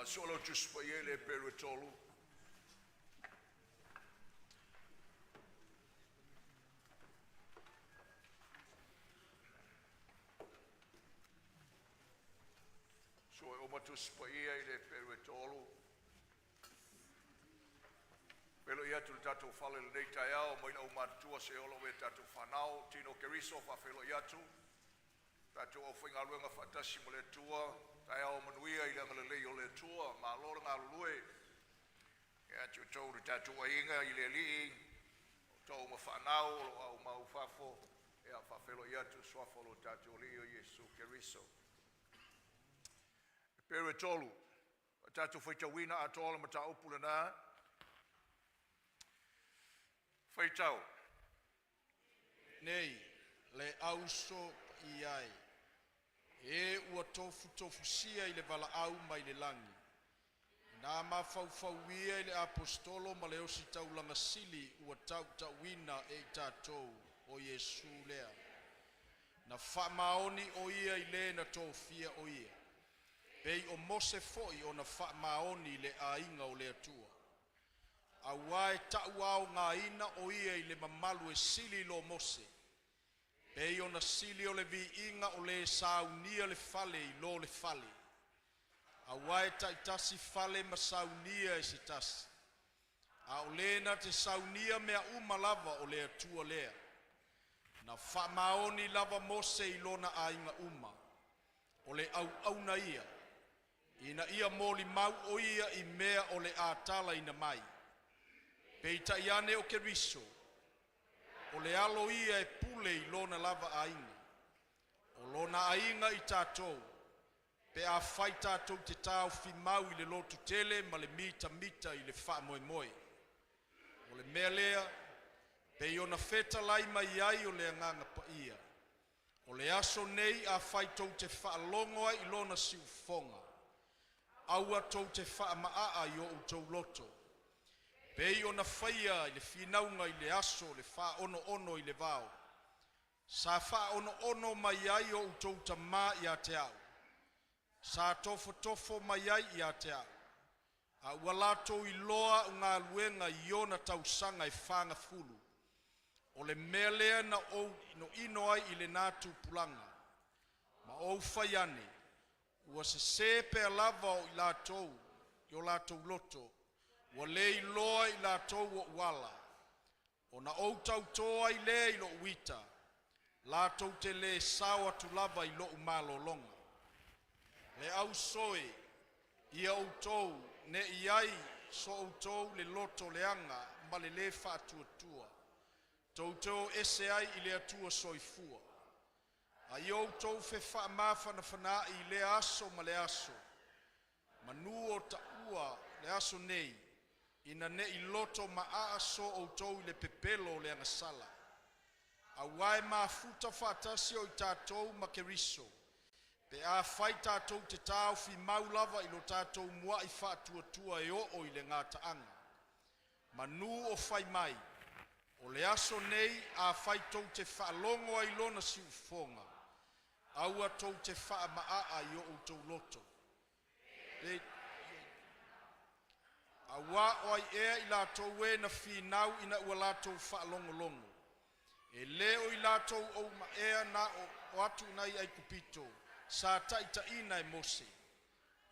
Solo tuspaye le peritolu. So oma tuspaye le peritolu. Pelo ia tu tatu fale le nei taiao mo ina uma tua se olo we tatu fanao tino keriso fa felo ia tu. Tatu o whinga luenga whatasi mo le tua, tai au manuia i langa le o le tua, ma lora ngā lulue. Ia tu tau tatu a inga i le li, tau ma whanau, au mau whafo, ia whawhelo ia tu swafolo tatu o li o Yesu Keriso. Pere tolu, tatu whaitawina a tola ma ta upula nā. Whaitau. Nei, le auso i ai. E ua tofu sia i le vala au mai le langi. Nā mawhauwhauia i le apostolo ma le osi taulanga sili ua tauwina e tātou o Yesu lea. Na whamaoni o ia i le na tōwhia o ia. Pei o mose foi o na whamaoni le ainga o le atua. A wae tauao ngā ina o ia i le mamalu e sili lo mose. Pei ona sili o le vi inga o le saunia le fale i lo le fale. A wae taitasi fale ma saunia e se tasi. A o lena te saunia mea lava o le atua lea. Na whamaoni lava mose i lona a inga O le au na ia. Ina ia moli mau o ia i mea o le atala ina mai. Pei taiane o Keriso. O le alo ia e pule i lona lava ainga. O lona ainga i tātou. Pe a whai tātou te tāu whimau i le lotu tele ma le mita i le wha moe moe. O le mea lea, pe i ona feta lai mai ai o le anganga pa ia. O le aso nei a whai tau te wha longoa i lona siufonga. Aua tau te wha maa i o tau loto. Pei ona whaia i le whinaunga i le aso le wha ono i le vao. Sa wha ono mai ai o utouta mā i a te au. Sa tofo mai ai i a te au. A ualato i loa ngā luenga i ona tausanga i whanga fulu. O le mea lea na o no ino ai i le nātu pulanga. Ma o whaiane. Ua se sepe lava o i lātou, i o lātou loto. Wa lei loa i la tau o wala. O na o tau toa i le i lo uita. La tau te le sawa tu lava i lo umalo longa. Le au soe, ia o tau, ne iai so o tau le loto le anga, ma le wha atua. Tau tau ese ai i le atua soifua. A i o tau fe wha mawhana whana i le aso ma le aso. Manu o ta ua le aso nei. Ina ne i loto ma so o tau i le pepelo le angasala. A wae ma futa whatasi o i tātou ma Keriso. Pe a whai tātou te tāu fi maulava i lo tātou mua i whātua e o i le ngāta anga. Manu o whai mai. O le aso nei a whai tau te whaalongoa i lona siufonga. Aua tau te wha maa i o tau loto. Pe a wā o ai ea i lātou e na whinau ina ua lātou whaalongolongo. E leo i lātou o ma ea na o atu nai ai kupito, sa taita ina e mose.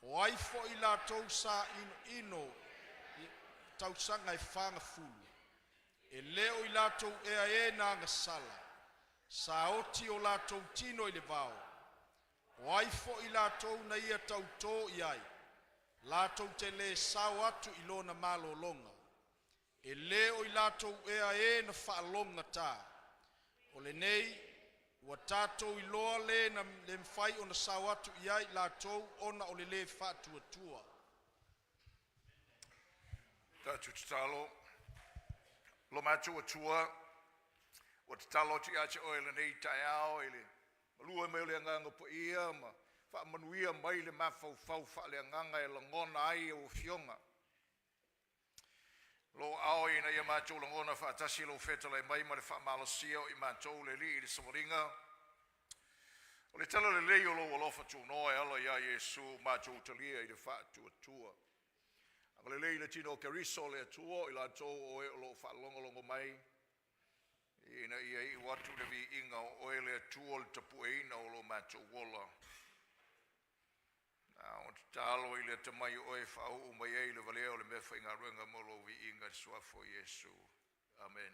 O ai fo i lātou sa ino tausanga e whanga fulu. E leo i lātou ea e na ngasala, sa oti o lātou tino i le vao. O ai fo i lātou na ia tau tō i ai. Lātou te le sao atu i lona malo longa. E leo i lātou ea e na whaalonga tā. O le nei, ua tātou i loa le na le mwhai o na sao atu i ai lātou ona o le whātua. Tātou te talo. Lo mātou atua. O te talo ti ache o ele nei tai ao ele. Malua me le nganga po ia ma. Wha manuia mai le mawhau wha le nganga e langona ai o fionga. Lo ao ina ia mātou langona wha atasi lo feta le mai ma le wha malasia o i mātou le li i le samaringa. O le tala le lei o lo alofa tunoa e ala ia Iesu mātou talia I le whaatua. Ang le lei le tino keriso le atua I la tō o e o lo whaalongolongo mai. Ina ia I watu le vi inga o e le atua le tapueina o lo mātou wola. O te talo I le tamai o e whau mai e le valeo le mefa inga ruenga molo vi inga suafo Iesu. Amen.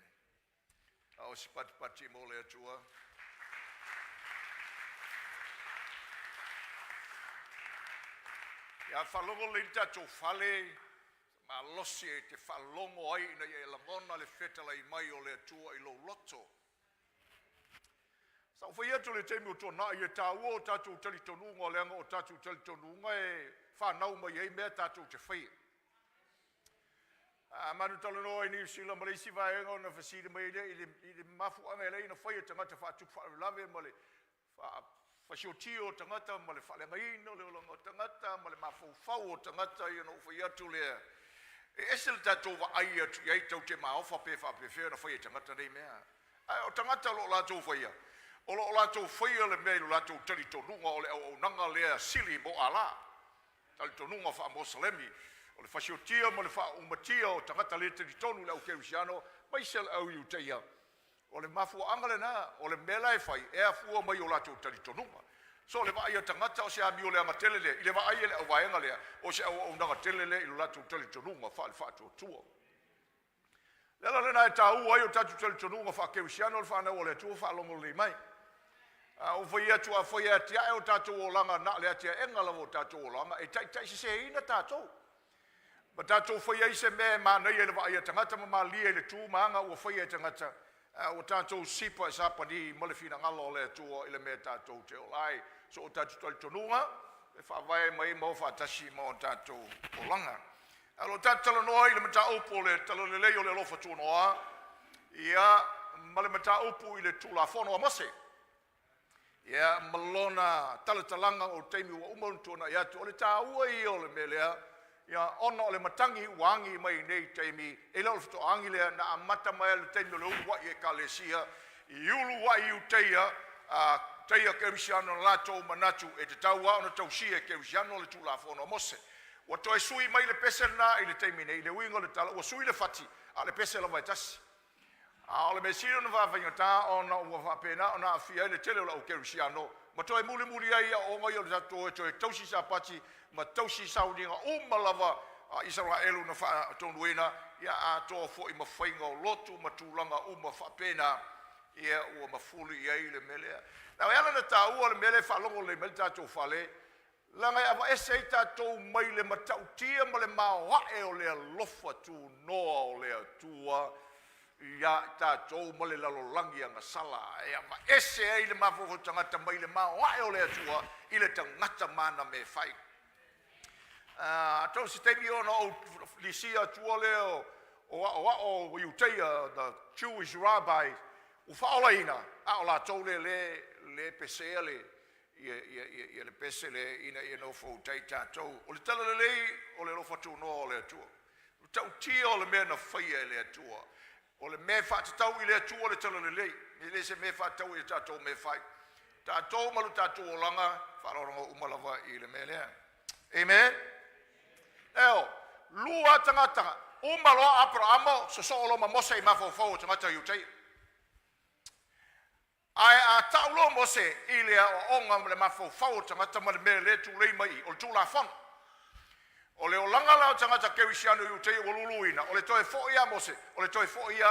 Au si pati mo le atua. Ia whalongo le tatou whale, ma losi e te whalongo ai na ia la mona le whetala I mai o le atua I lo loto. Sa whai atu le teimi o tōna I e tā ua o tātou tali tonunga o leanga o tātou tali tonunga e whanau mai ei mea tātou te whai. Manu talo noa I New Zealand, Malaysia vaenga o na whasiri mai I le mafu anga e leina whai e tangata whatupu whaarulave ma le whasiotio o tangata ma le whalengaina, le olanga o tangata, ma le mawhauwhau o tangata I ana uwhai atu lea. E ese le tātou wa ai atu I tau te maofa pe whapewhea na whai e tangata nei mea. O tangata lo lātou whaia. O lo lātou whaia le mea lo lātou tali tonunga o le au nanga lea sili mo ala. Tali tonunga wha Mosalemi. O le whasiotio ma le wha umatia o tangata le tali tonu le au Kerusiano, mai se le au iuteia. O le mafu angale na, o le mela e whai, e a fua mai o lātou tali tonunga. So le vai o tangata o se ami o le amatele le, I le vai ele au vaenga lea, o se au nanga tele le, I lo lātou tali tonunga, wha le whātua tua. Lela lena e tā ua ai o tātou tali tonunga, wha Kerusiano, le whanau o le tua, wha longo le mai. O whai atua, whai atia e o tātou o langa, na le atia e ngala o tātou o langa, e tai se ina tātou. Ma tātou whai ai se mea mānei e le vai o tangata, ma lia e le tū maanga o whai e tangata, o tātou sipa e sapani ma le whina ngalo o le atua I le mea tātou te olai. So o tātou tali tonunga, e whawai mai mau whātasi ma o tātou o langa. Alo tātou tala noa I le mata upo le tala le lei o le lofa tūnoa, ia ma le mata upo I le tūla whono a mase. Ia malona tala talanga o teimi wa umaruntuna I atu, o le tā ua I o le melea, ia ona o le matangi wangi mai nei teimi, e leo fito angi lea na amata mai le teimi o le uwa I e kalesia, I ulu wa I uteia, teia Kerusiano na lātou manatu e te taua ona tausia Kerusiano le tūla whono mose. Wa toi sui mai le pese na I le teimi nei, le uinga le tala, wa sui le fati, a le pese la vai tasi. A le mesiro na whawhinga tā, ona ua whapena, ona a fia le tele o lau Kerusiano, ma toi muli ai a o ngai o le tatou e toi tausi sa pati, ma tausi sauninga umalawa a Israelu na wha tonuena, ia a toa fo I mawhainga o lotu ma tūlanga uma whapena, ia ua mafuli I ai le melea. Nau eana na tā ua le mele whalongo le mele tātou whale, langa e awa ese I tātou mai le matautia ma le mawae o lea lofa tū noa o lea tua, ia tātou ma le lalolangi anga sala, e awa ese ai le mawhoko tangata mai le mawae o lea tua, I le tangata mana me whai. Tau si teimi ona o lisia tua leo, o iuteia, the Jewish rabbi, u whaolaina, a o la tau le pesea le, ia le pese le ina ia no fo tai tātou. O le tala le lei, o le lofa tū noa o le atua. O tau tia o le mea na whaia le atua. O le mea whātatau I le atua le tala le lei. I le se mea whātatau I le tātou mea whai. Tātou malu tātou o langa, wharoronga umalawa I le mea lea. Amen? Eo, lua tangata, umaloa Abrahamo, so olo ma mose I mawhau tangata iutei. Ai a taulo mose I lea o onga le mawhau tangata ma le mea le tu lei mai, o le tūla whana. O le o langa lao tangata Kerusiano iutei o luluina, o le toe foia mose, o le toe foia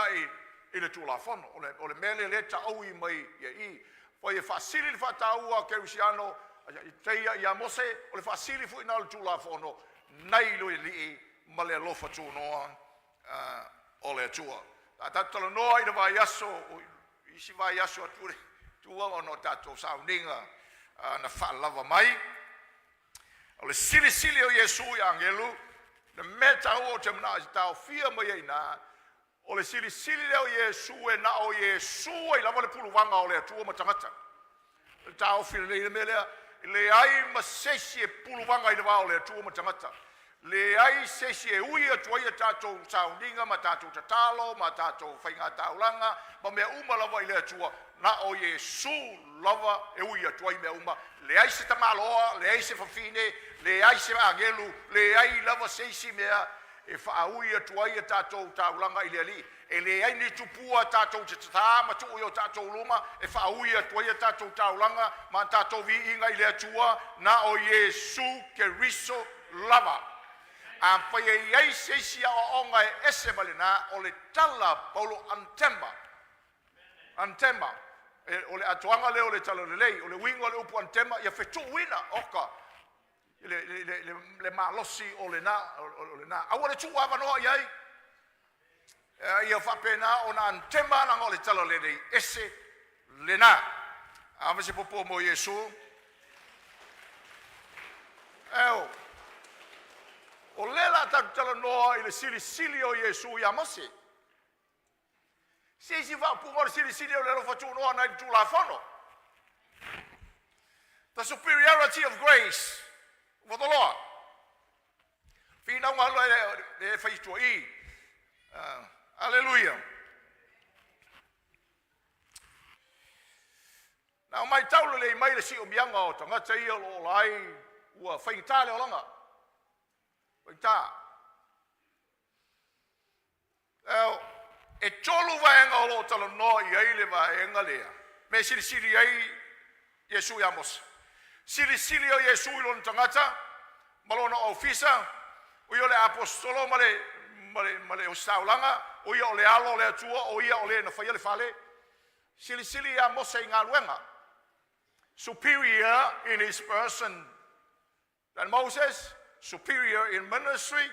I le tūla whana, o le mea le ta aui mai I. Fo I whasili le whataua Kerusiano, teia ia mose, o le whasili fu ina le tūla whana, nei lui li ma le lofa tū noa o le atua. Tātala noa I le vai aso, isi vai aso ature, tua o no tātou sauninga na whaalawa mai. O le sili o Iesu I angelu, na meta o te mana I tau fia mai ai nā, o le sili o Iesu e na o Iesu I lava le puluwanga o le atua matangata. Le tau fia le mea lea, le ai ma sesi e puluwanga I le wao le atua matangata. le ai se se ui atu ia tātou sauninga ma tātou tatalo ma tātou whainga taulanga ma mea uma lava i le atua na o Iesu lava e ui atu ai mea uma le ai se tamaloa le ai se whawhine le ai se angelu le ai lava se isi mea e whaui atu ai tātou taulanga i le ali e le ai ni tupua tātou te tata ma tu o tātou luma e whaui atu ai tātou taulanga ma tātou vi inga i le atua na o Iesu Keriso lava a whai ei seisia o onga e ese malina o le tala paulo antema o le atuanga leo le tala lelei o le wingo le upu antema ia fetu wina oka le malosi o le na awa le tua avanoa iai ia whapena o na antema nanga o le tala lelei ese le na a se popo mo Iesu eo o lela tala noa i le sili o Iesu ia mose. Si va punga le sili o le rofa noa na tu la fono. The superiority of grace for the Lord. Fina nga le fai to i. Hallelujah. Now mai taule le mai le si o mianga o tangata ia o lai ua fai tale o langa. Oita. E tolu vaenga o lo tala no i ai le vaenga lea. Me sili ai Iesu ia mos. Sili o Iesu i lon tangata, malona ofisa, o i o le apostolo male o saulanga, o i o le alo le atua, o ia o le na whaia le fale. Sili ia mos e ngā luenga. Superior in his person than Moses, superior in ministry.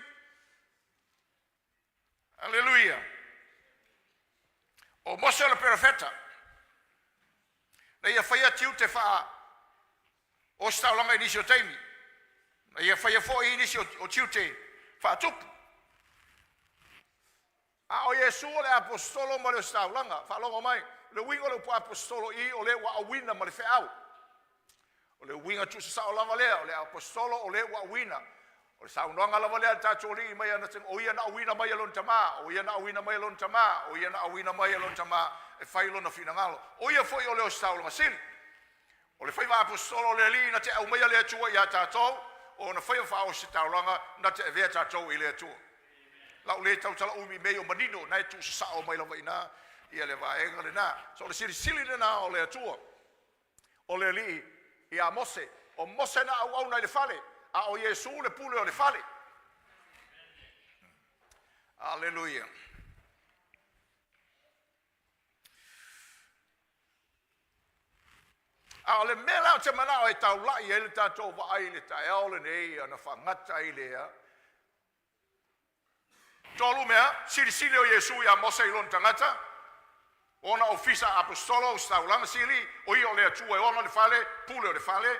Hallelujah. O Mose le profeta. Na ia whaia tiu te wha o staulanga inisio teimi. Na ia whaia fo inisio o tiu te wha tupu. A o Iesu o le apostolo ma le staulanga. Wha longo mai. Le wingo le po apostolo i o le wa awina ma le whaau. O le winga tu sa o lava lea. O le apostolo o le wa awina. O le saunoanga lava lea tātori i mai ana teng. O ia na awina mai alon tama. O ia na awina mai alon tama. O ia na awina mai alon tama. E whailo na finangalo. O ia foi o leo staulanga sili. O le whaiva apostolo le li na te au mai le atua i a tātou. O na whaiva whao si taulanga na te evea tātou i le atua. Lau le tau tala umi mei o manino. Na e tu sa o mai lava ina. Ia le vaenga le na. So le sili le na o le atua. O le li i a Mose. O Mose na au na i le fale. A o Iesu le pule o le fale. Hallelujah. A o le mela o te manao e tau lai e le tātou wa ai le tae ao le nei ana whangata i lea. Tolu mea, sili o Iesu i a Mose i lon tangata. Ona ofisa apostolo o staulanga sili, o i o le atua e ona le fale, pule o le fale.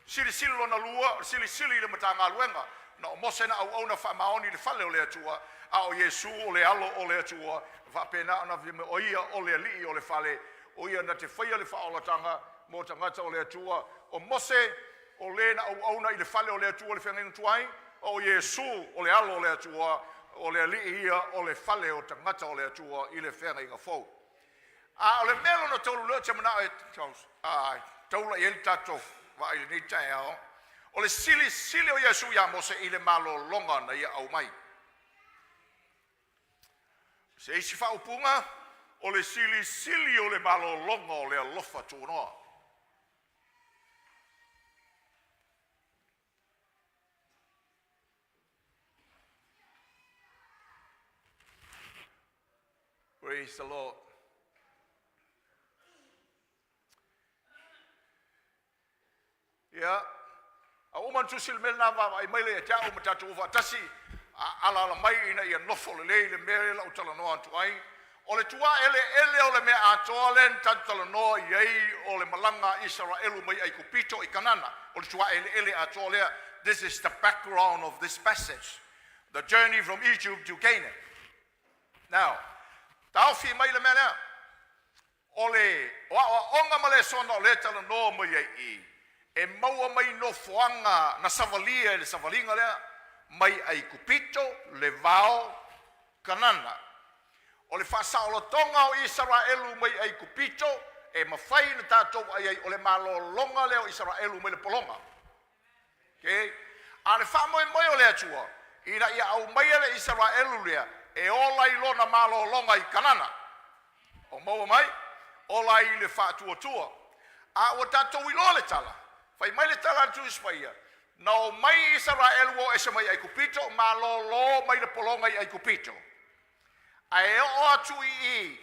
Sili lona lua, sili le matanga luenga. Na o Mose na au na whamaoni le fale o le atua, a o Iesu o le alo o le atua, whapena ana vime o ia o le li o le fale, o ia na te whaia le whaolatanga, mo tangata o le atua. O Mose o le na au na i le fale o le atua le whengenga tuai, o Iesu o le alo o le atua, o le li ia o le fale o tangata o le atua i le whengenga fau. A o le melo na tolu leo te mana e taula i el tatou. Wa i ni tae ao. O le sili o Iesu ia Mose i le malo longa na ia au mai. Se isi whaupunga, o le sili o le malo longa o le alofa tūnoa. Praise the Lord. Ya, a uman tusil melna va ai mai le ta o matatu va tasi ala la mai ina ia nofo le mere la utala no antuai o le tua ele o le me atolen tantala no yei o le malanga Israelu mai ai kupito I kanana o le tua ele atolea. This is the background of this passage, the journey from Egypt to Canaan. Now, taufi mai le mena o le onga male sona le tala no mai ai e maua mai no fuanga na savalia le savalinga lea mai ai kupito le vao kanana. O le whasaolotonga o Israelu mai ai kupito e mawhai na tātou ai o le malolonga leo Israelu mai le polonga. Okay? A le whamoe o le atua, ina ia au mai le Israelu lea, e ola i lona malolonga i kanana. O maua mai, ola i le whātua. A o tātou i lo le tala, whai mai le tala atu ispaia. Na o mai Israelu o ese mai ai kupito, malolo mai le polonga i ai kupito. A e o atu i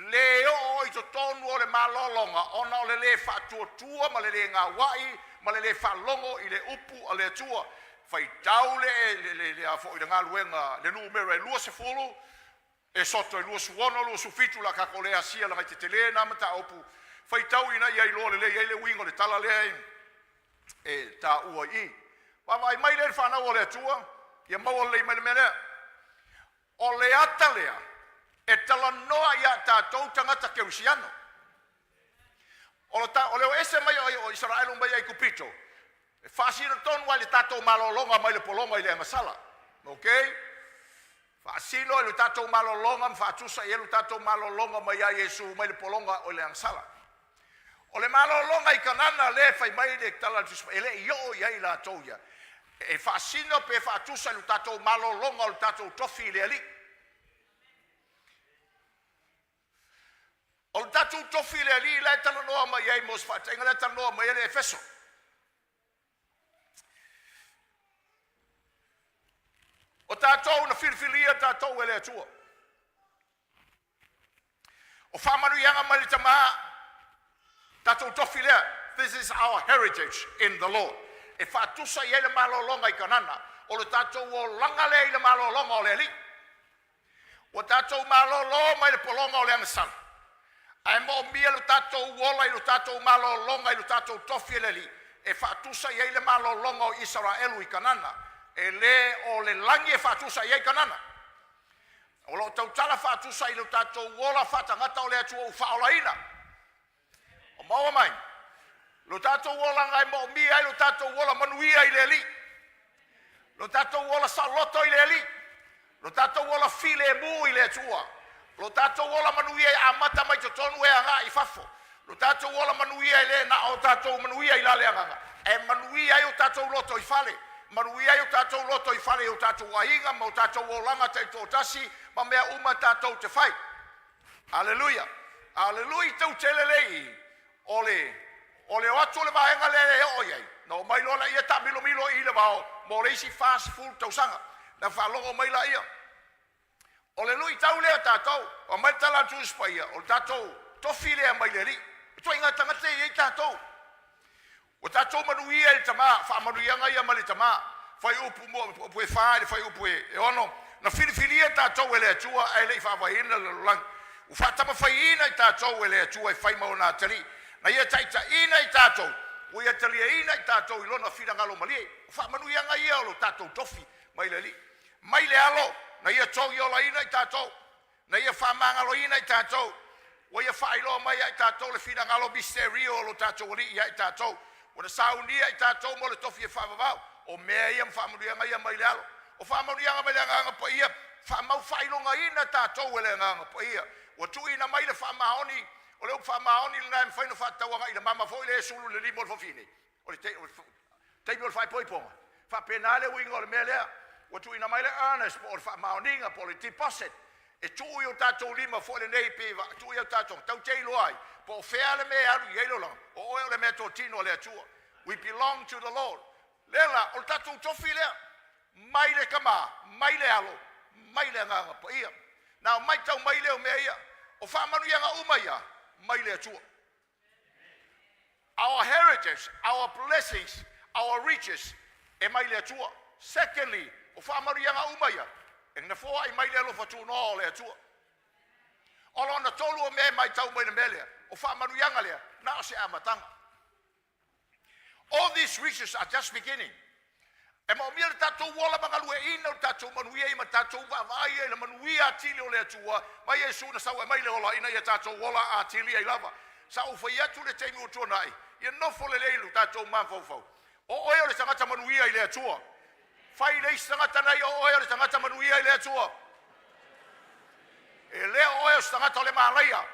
le o i to tonu o le malolonga, ona o le whātua ma le ngā wai, ma le whalongo i le upu a le atua. Whai tau le a fo i le ngā luenga, le numero e lua se fulu, e soto e lua suono, lua sufitu la kako lea sia la mai te le na mata upu. Whai tau ina i ai lo le i le wingo le tala lea e ta ua i. Wawai mai le whanau o le atua, ia maua le mai le mele. O le ata lea, e tala noa ia tātou tangata keusiano. O leo ese mai o Israelu mai ai kupito. E whaasina tonu ai le tātou malolonga mai le polonga i le masala. Ok? Whaasino ai le tātou malolonga, mwhaatusa i le tātou malolonga mai ai Yesu mai le polonga o le angsala. O le malolonga i kanana le whai mai le tala ele i o i ai la tauia. E whaasino pe whaatusa i le tātou malolonga o le tātou tofi le ali. O le tātou tofi le ali le tala noa mai ai mos whatenga le tala noa mai le Efeso. O tātou na whiriwhiria tātou e le atua. O whamanu ianga mai le tamaa, tātou tofi lea, this is our heritage in the Lord. E whaatusa i ele malolonga i kanana, o le tātou o langa lea i le malolonga o le ali. O tātou malolonga mai le polonga o le angasana. Ai mo mia le tātou wola i le tātou malolonga i le tātou tofi le ali. E whaatusa i ele malolonga o Israelu i kanana. E le o le langi e whaatusa i ei kanana. O lo tautala whaatusa i le tātou wola whatangata o le atua u whaolaina. O maua mai. Lo tātou wola ngai mo mi ai lo tātou wola manuia i le li. Lo tātou wola saloto i le li. Lo tātou wola file mu i le atua. Lo tātou wola manuia i amata mai to tonu e anga i fafo. Lo tātou wola manuia i le na o tātou manuia i lale anga. E manuia i o tātou loto i fale. Manuia i o tātou loto i whare o tātou wahinga, ma o tātou o langa te tō tasi, ma mea uma tātou te whai. Alleluia. Alleluia tau telelei. O le atu le vahenga le o iei. No mai lola ia ta milo i le vao, mo reisi fast food tau sanga. Na whalongo mai la ia. O le lui tau lea tātou, o mai tala tu ispaia, o tātou tofi lea mai le ri. Tua inga tangate iei tātou. O tātou manuia i tama, whaamanuianga ia mali tama, whai upu mua, upu e whaare, whai upu e ono, na whiriwhiria tātou e le atua, e le i whawahina le lang. U whatama whaiina i tātou e le atua, e whai mauna tali. Na ia taita ina i tātou, o ia talia ina i tātou i lona whirangalo malie. U whaamanuianga ia o lo tātou tofi, mai le li. Mai le alo, na ia togi ola ina i tātou, na ia whamangalo ina i tātou, o ia whailo mai i tātou, le whirangalo misterio o lo tātou ri i tātou. O na saunia i tātou mo le tofi e whamavau. O mea ia mwhamanuianga ia mai le alo. O whamanuianga mai le nganga pa ia. Whamau whailonga ina tātou e le nganga pa ia. O tu ina mai le whamahoni. O leo whamahoni le ngai mwhaino whatauanga i le mama fo i le sulu le limo le fofine. O le teimi o le whai poiponga. Whapena le uinga o le mea lea. O tu ina mai le earnest po o le whamahoninga po le deposit. E tu i o tātou lima fo le nei pewa. Tu i o tātou. Tau teilo ai. Po fea le mea alu i eilo lang. O oe le mea tō tino le atua. We belong to the Lord. Lela, o tātou tofi lea. Mai le kama, mai le alo, mai le nganga pa ia. Nā mai tau mai leo mea ia. O whamanu ianga uma ia, mai le atua. Our heritage, our blessings, our riches, e mai le atua. Secondly, o whamanu ianga uma ia. E na fōa i mai le alo fatu no le atua. Olo na tolu o mea mai tau mai le mea lea. O whamanu ianga lea, na o se amatanga. All these riches are just beginning. E mo mia le tātou wola mangalu e ina o tātou manuia i ma tātou wawai e le manuia atili o le atua. Mai e suna sau e mai le ola ina i tātou wola atili e lava. Sa ufai atu le teimi o tua nai. Ia nofo le leilu tātou mawhauwhau. O oe o le tangata manuia i le atua. Whai nei tangata nei o oe o le tangata manuia I le atua. E leo oe o tangata o le malaia.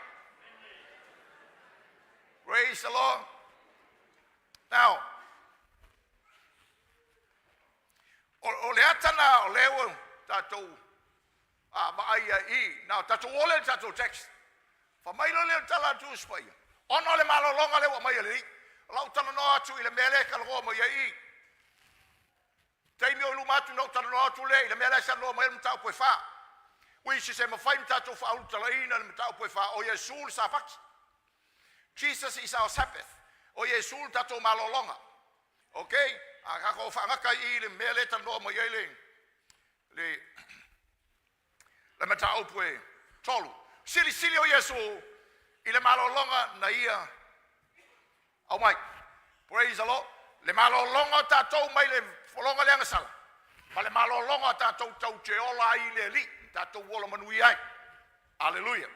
Praise the Lord. Now, o le atana o leo tatou maaia I. Now, tatou ole tatou text. Whamailo leo tala tu spai. Ono le malolonga leo mai le. Lau tala no atu I le mele kalgo mai I. Taimi o lumatu no tala no atu le le mele sa no mai mtau poe fa. Wi si se mafai mtatu fa ulu tala ina le mtau poe fa o Yesul sa fax. Jesus is our Sabbath. O Yesul tatou malolonga. Okay? A kako whangaka I le mele tala no mai le matau poe tolu. Sili o Yesu I le malolonga na ia. Oh my. Praise the Lord. Le malolonga tatou mai le folonga le angasala. Ma le malolonga tatou tau te ola I le li. Tatou wola manui ai. Hallelujah.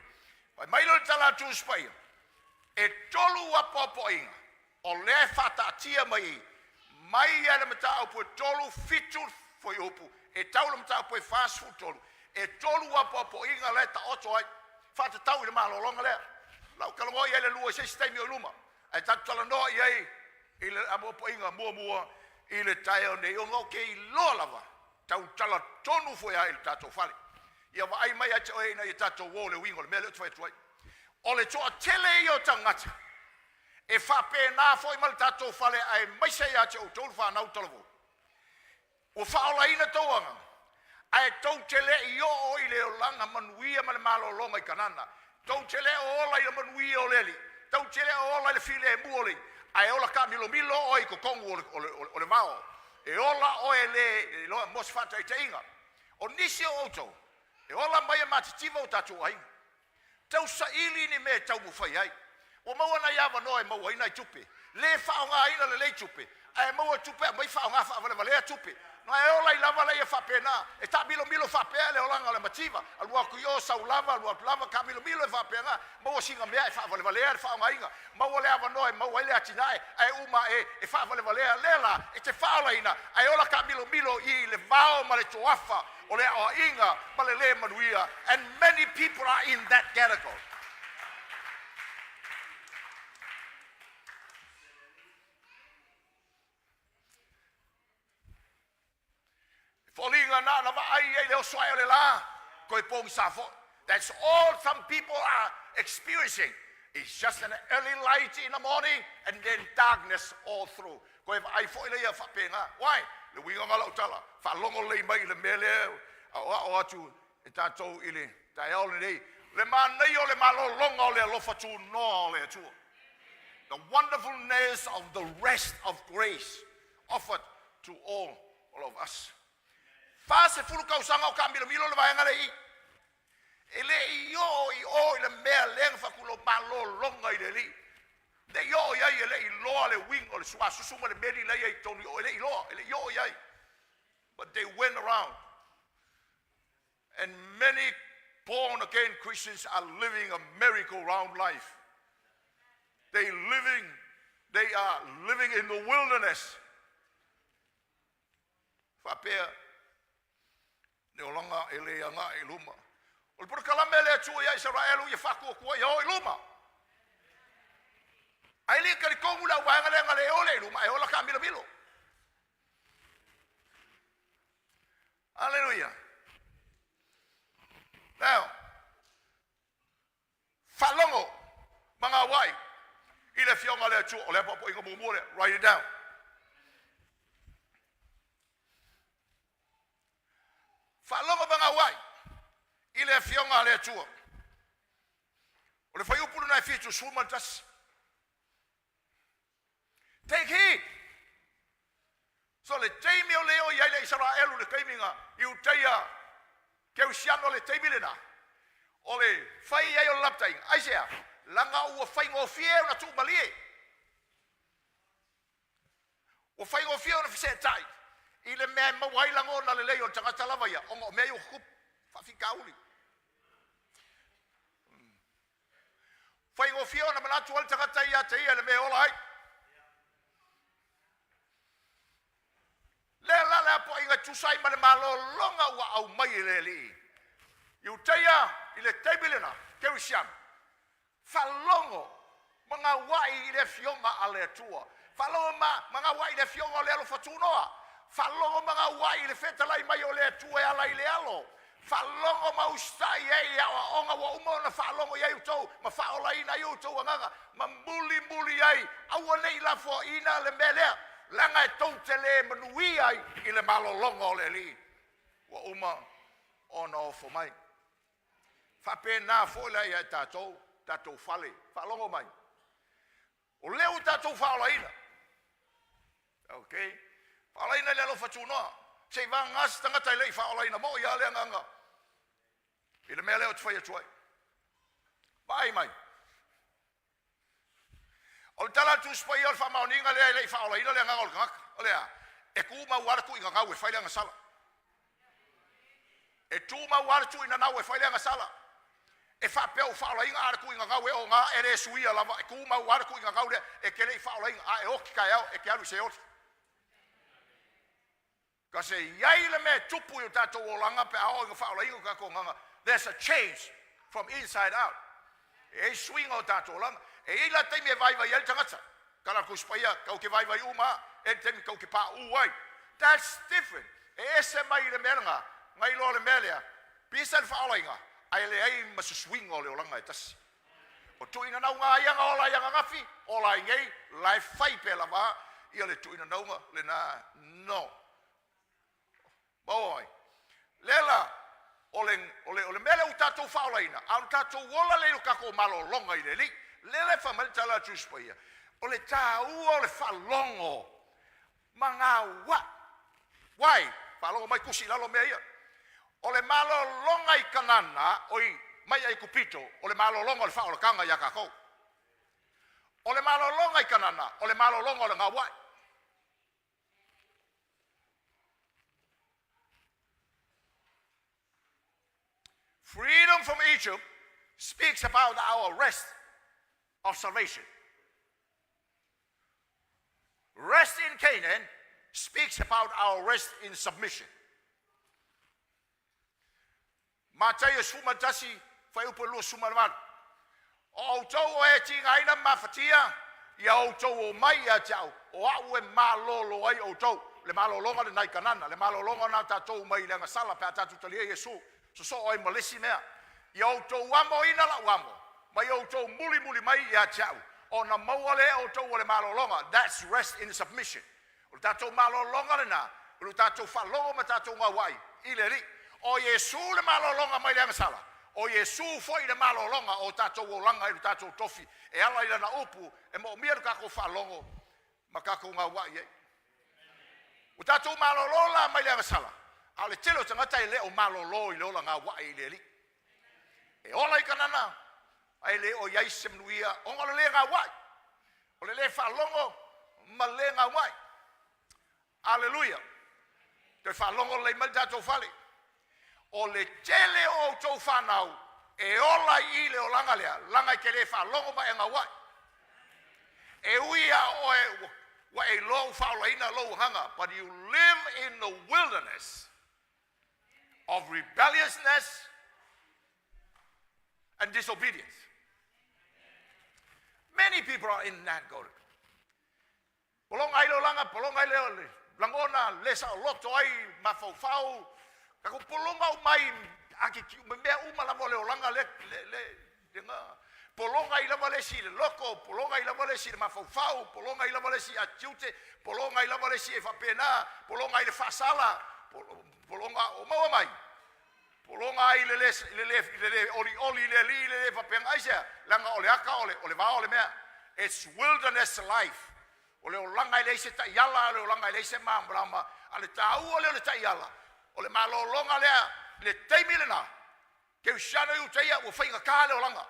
Mai lo tala tu spai. E tolu apopo inga. O le fata tia mai. Mai ele matau po tolu fitu foi opu. E tau le matau po fast food tolu. E tolu apopo inga le ta oto ai. Fata tau I le malolonga le. Lau kalamo ia le lua se stemi o luma. Ai tatu tala noa iai I le amopo inga mua I le tae o nei o ngau ke I loa lava. Tau tala tonu foi ai le tato fale. Ia wa ai mai ate o eina I tato wo le wingo le mele utu tuai. O le toa tele I o tangata. E whape nā foi ma le tato fale ai mai sei ate o tolu whanau talavo. O whaola ina tauanga. Ai tau tele I o I le o langa manuia ma le malolonga I kanana. Tau tele o ola I le manuia o leli. Tau tele o ola I le file e muoli. Ai ola ka milo o I ko kongu o le vao. E ola o e le loa mosfata I te inga. O nisi o auto. E ola mai e matitiva o tatu ai. Tau sa ili ni me tau mufai ai. O maua na iawa noa e maua ina I tupe. Le whao ngā ina le tupe. Ai maua tupe mai whao ngā whao vale valea tupe. No e ola I lava le e whapena. E ta milo whapea le olanga le mativa. Alua kuyo sau lava, alua lava ka milo e whapea ngā. Maua singa mea e whao vale valea le whao ngā inga. Maua le awa noa e maua ele atinae. Ai uma e whao vale valea lela. E te whao la ina. Ai ola ka milo I le vao ma le toafa. O le awa inga ma le manuia. And many people are in that category. Folinga na va ai le swai le la ko pong safo. That's all some people are experiencing. It's just an early light in the morning and then darkness all through. Ko ai fo le fa penga. Why? Le winga ngala utala. Fa longo le mai le mele o atu tato ile ta ole nei. Le manai o le malo longo le lo fatu no le tu. The wonderfulness of the rest of grace offered to all of us. Fase fulu kausanga o kamilo milo le vaenga lei. Ele I le mea lenga fakulo malo longa I le li. De yo ia ele I loa le wing o le sua susuma le meri le ia I toni o ele I loa ele yo ia. But they went around. And many born again Christians are living a merry-go-round life. They are living in the wilderness. Fapea ne olanga ele anga iluma. Ol por kalame le tu ya Israel ye faku ko yo iluma. Ai le ka ko la wa ngale ngale ole iluma e ola kamilo bilo. Hallelujah. Now, falongo mga wai ile fionga le tu ole popo ingo mumure write it down. Falongo mga wai ile fionga le tu ole fayu pulu na fitu sulmantas. Take heed. So le taimi o leo ya le Israel le kaiminga you taya ke usiano le taimilena. Ole fai ya yo laptai aisea langa u fai ngo fie na tu balie. O fai ngo fie na fise tai. Ile me ma wai lango na le leo tanga talava ya ongo me yo kup fa fikauli. Fai ngo fie na mana tu al tanga tai ya tai le me ola ai. le po inga tusai ma le malolonga ua au mai le li. Iu teia i le tebilena kerisiam. Falongo mga wai i le fionga a le atua. Falongo mga wai i le fionga o le alo fatunoa. Falongo mga wai i le fetalai mai o le atua e ala i le alo. Falongo maustai e ia o onga wa umona falongo ia utou. Ma faola ina utou anganga. Ma muli ai. Aua nei la fo ina le melea. Langa e tau te le manui ai i le malolonga o le li. Wa uma ona o fo mai. Whapena fo le ia tātou. Tātou fale. Falongo mai. O leo tātou faola ina. Okay. Faola ina le alo fatunoa. Sei vangas tangata i lei faola ina mo ia le anganga. I le mea leo te whaia tuai. Vai mai. O le tala tu spai o le whamauninga lea i lei faola ina le anganga o le kangaka. O lea. E ku ma waraku inga ngau e whaile anga sala. E tu ma waraku ina nau e whaile anga sala. E whapeo faola inga araku inga ngau e o ngā ere suia lava. E ku ma waraku inga ngau lea e ke lei faola inga a e oki kai au e ke aru se oti. Ka se iai le me tupu i o tātou o langa pe ao inga faola inga ka ko nganga. There's a change from inside out. E swing o tātou langa. E ila teimi e vai el tangata. Kala ko spaia kau ke vai uma. E teimi kau ke pa uai. That's different. E ese mai le melanga. Ngai lo le melea. Pisa le faola inga. Ai le ai ma se swing o le langa e tasi. O tu ina nau ngā ianga o la ianga ngafi. O la ingei. Lai fai pe la va. Ia le tu ina nau ngā. Le na no. Boy. Lela. Ole mele u tātou whaolaina. Au tātou wola leo kako malo longa i le li. Lele whamal tala tūspaia. Ole tā ua ole whalongo. Manga wa. Wai. Whalongo mai kusi lalo mea ia. Ole malo longa i kanana. Oi mai ai kupito. Ole malo longa ole whaola kanga ia kako. Ole malo longa i kanana. Ole malo longa ole ngā wai. Freedom from Egypt speaks about our rest of salvation. Rest in Canaan speaks about our rest in submission. Mataya sumatasi faiupulu sumalman. O tau e tingaina mafatia ya o tau o mai a tau o au e malolo ai o tau le malolonga le nai kanana le malolonga na tatou mai le ngasala pe tatu talia Yesu. So oi malesi mea. Ia to wamo ina la wamo. Mai o to muli mai ia tau. Ona maua le o to le malolonga. That's rest in submission. O tatou malolonga le na. O tatou whalonga ma tatou ngawai. Ile ri. O Yesu le malolonga mai le angasala. O Yesu foi le malolonga o tatou o langa i tatou tofi. E ala ila na upu. E mo mia kako whalongo. Ma kako ngawai e. O tatou malolonga mai le angasala. Ale telo tangata i le o malolo i le ola ngā wai i le li. E ola i kanana, ai le o iai semnuia, onga le ngā wai. O le whalongo, ma le ngā wai. Aleluia. Te whalongo le mai tātou whale. O le tele o tau whanau, e ola i le o langa lea, langa i ke le whalongo ma e ngā wai. E uia o e wa e lo whaolaina lo hanga, but you live in the wilderness of rebelliousness and disobedience. Many people are in that goal. Polongai lo langa, polongai le langona, lesa loto ai mafau, kako polonga mai aki mea uma la mole langa le polonga i lava le si le loko, polonga i lava le si le mafau, polonga i lava le si atiute, polonga i lava le si e whapena, polonga i le whasala, polonga o maua mai. Polonga i le oli le whapenga aisea, langa ole aka ole wā ole mea. It's wilderness life. Ole o langa i leise ta iala, ole o langa i leise mambrama, ale tau ole ta iala. Ole malo longa lea, le teimile na. Ke usiano i uteia, ua whainga kāle o langa.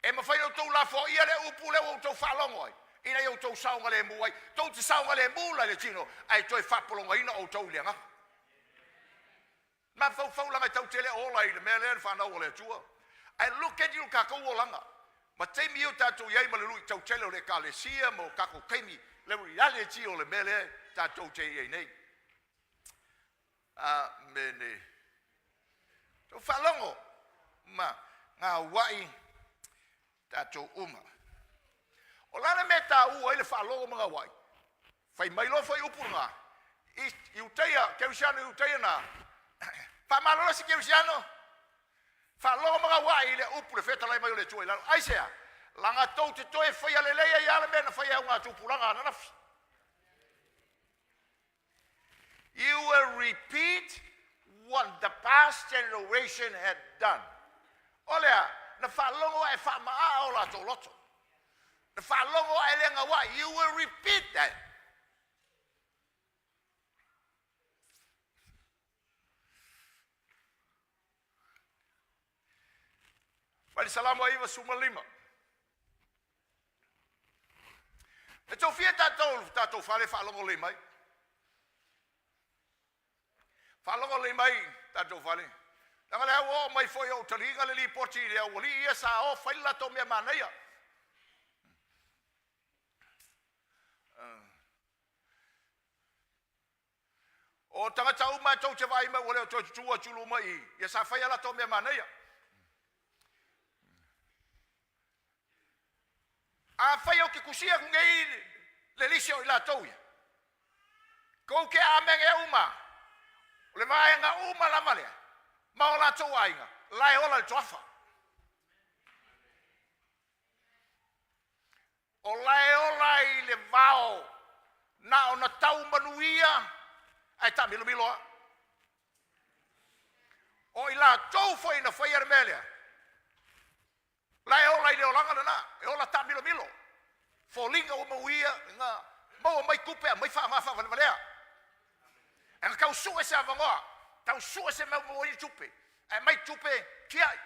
E ma whaino tau la fo ia le upu le o tau whalongo ai. Ina i o tau saunga le muai. Tau te saunga le mula le tino. Ai toi whapolonga ina o tau leanga. Ma fau langa tau tele ola i le mea lea whanau o le tua. Ai look at you kako o langa. Ma te mi o tātou iei ma le lui tau tele o le kālesia mo kako keimi. Le uri ale ti o le mea lea tātou te iei nei. Mene. Tau whalongo, ngā wai tātou uma. O lana me tā ua ile whalongo mga wai. Whai mailo whai upurunga. I uteia, keusiano i uteia nā. Whamalolo si keusiano. Whalongo mga wai ile upure whetalai mai o le tua ilano. Aisea, langa tau te toe whai aleleia i ala mena whai au ngā tūpuranga ananafi. You will repeat what the past generation had done. Olea, na whalongo e whamaa o lato loto. Na whalongo e lenga wai, you will repeat that. Wali salamu a iwa suma lima. E tau fia tātou whale whalongo lima. Whalongo lima tātou whale. Tanga lea o mai foi o talinga le li poti lea o li ia sa o whaila to mea maneia. O tanga tau mai tau te vai mai o leo tau tua chulu mai ia sa whaila to mea maneia. A whai o ki kusia kungei le lisio i la tauia. Kou ke a menge uma. Le vaenga uma la malea. Ma o la tau ainga. Lai ola le toafa. O lai ola i le vao. Na o na tau manuia. Ai ta milo miloa. O i la tau foi na whai armelea. Lai ola i leo langa na, e ola ta milo milo. Folinga o mauia, nga, mau mai kupe, mai wha ngā wha valea. E nga kau sua se avangoa, tau sua se mau i tupe, e mai tupe kiai.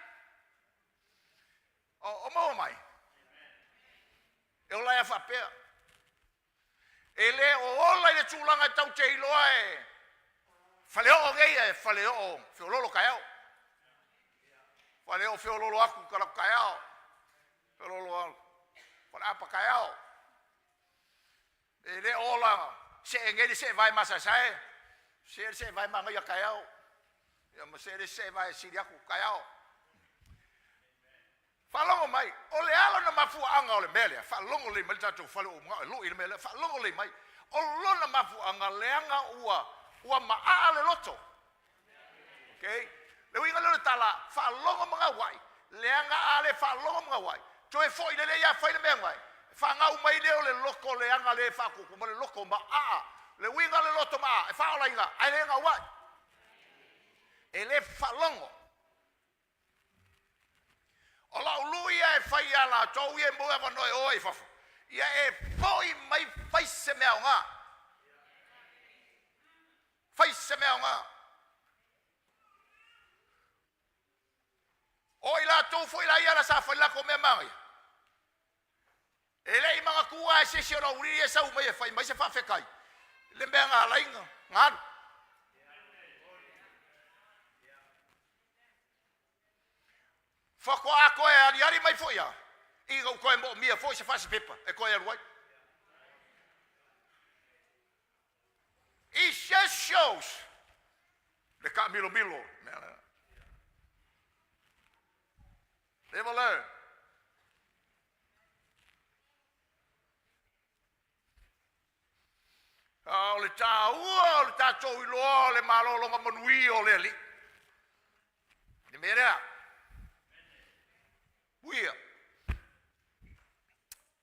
O mau mai. E ola e whapea. E le o ola i le tūlanga tau te iloa e, whaleo o ngei e, whaleo o whiololo kaiao. Whaleo o whiololo aku karak kaiao. Lolo para apa kaiao ele ola se ngeli se vai masa sai se vai manga ya kaiao ya mo se vai siria ku kaiao falongo mai ole ala na mafu anga ole mele falongo le mai tatu falo nga lo ile mele falongo le mai olo na mafu anga leanga ua maa le loto okay le winga le tala falongo mga wai leanga ale falongo mga wai Toe foi le ia foi le mengai. Fa ngau mai leo le loko le anga le fa ku mo le loko ma le winga le loto ma e fa ola inga ai le nga wa. E le fa longo. Ola uluia e fai ala tou e mo e no e oi fa. Ia e foi mai fai se me nga. Fai se me nga. Oi la tou foi la ia la sa foi la ko me mai. Ele i mga kua e sesio na uri e sau mai e whai mai se whawhekai. Le mea ngā lainga, ngāru. Whako a koe ari mai fwoi a. I ngau koe mo mia fwoi se whasi pepa, e koe aruai. It just shows. Le ka milo. Le vale. O le tāua, o le tātou iloa, o le malolonga manui o le ali. Ni merea. Uia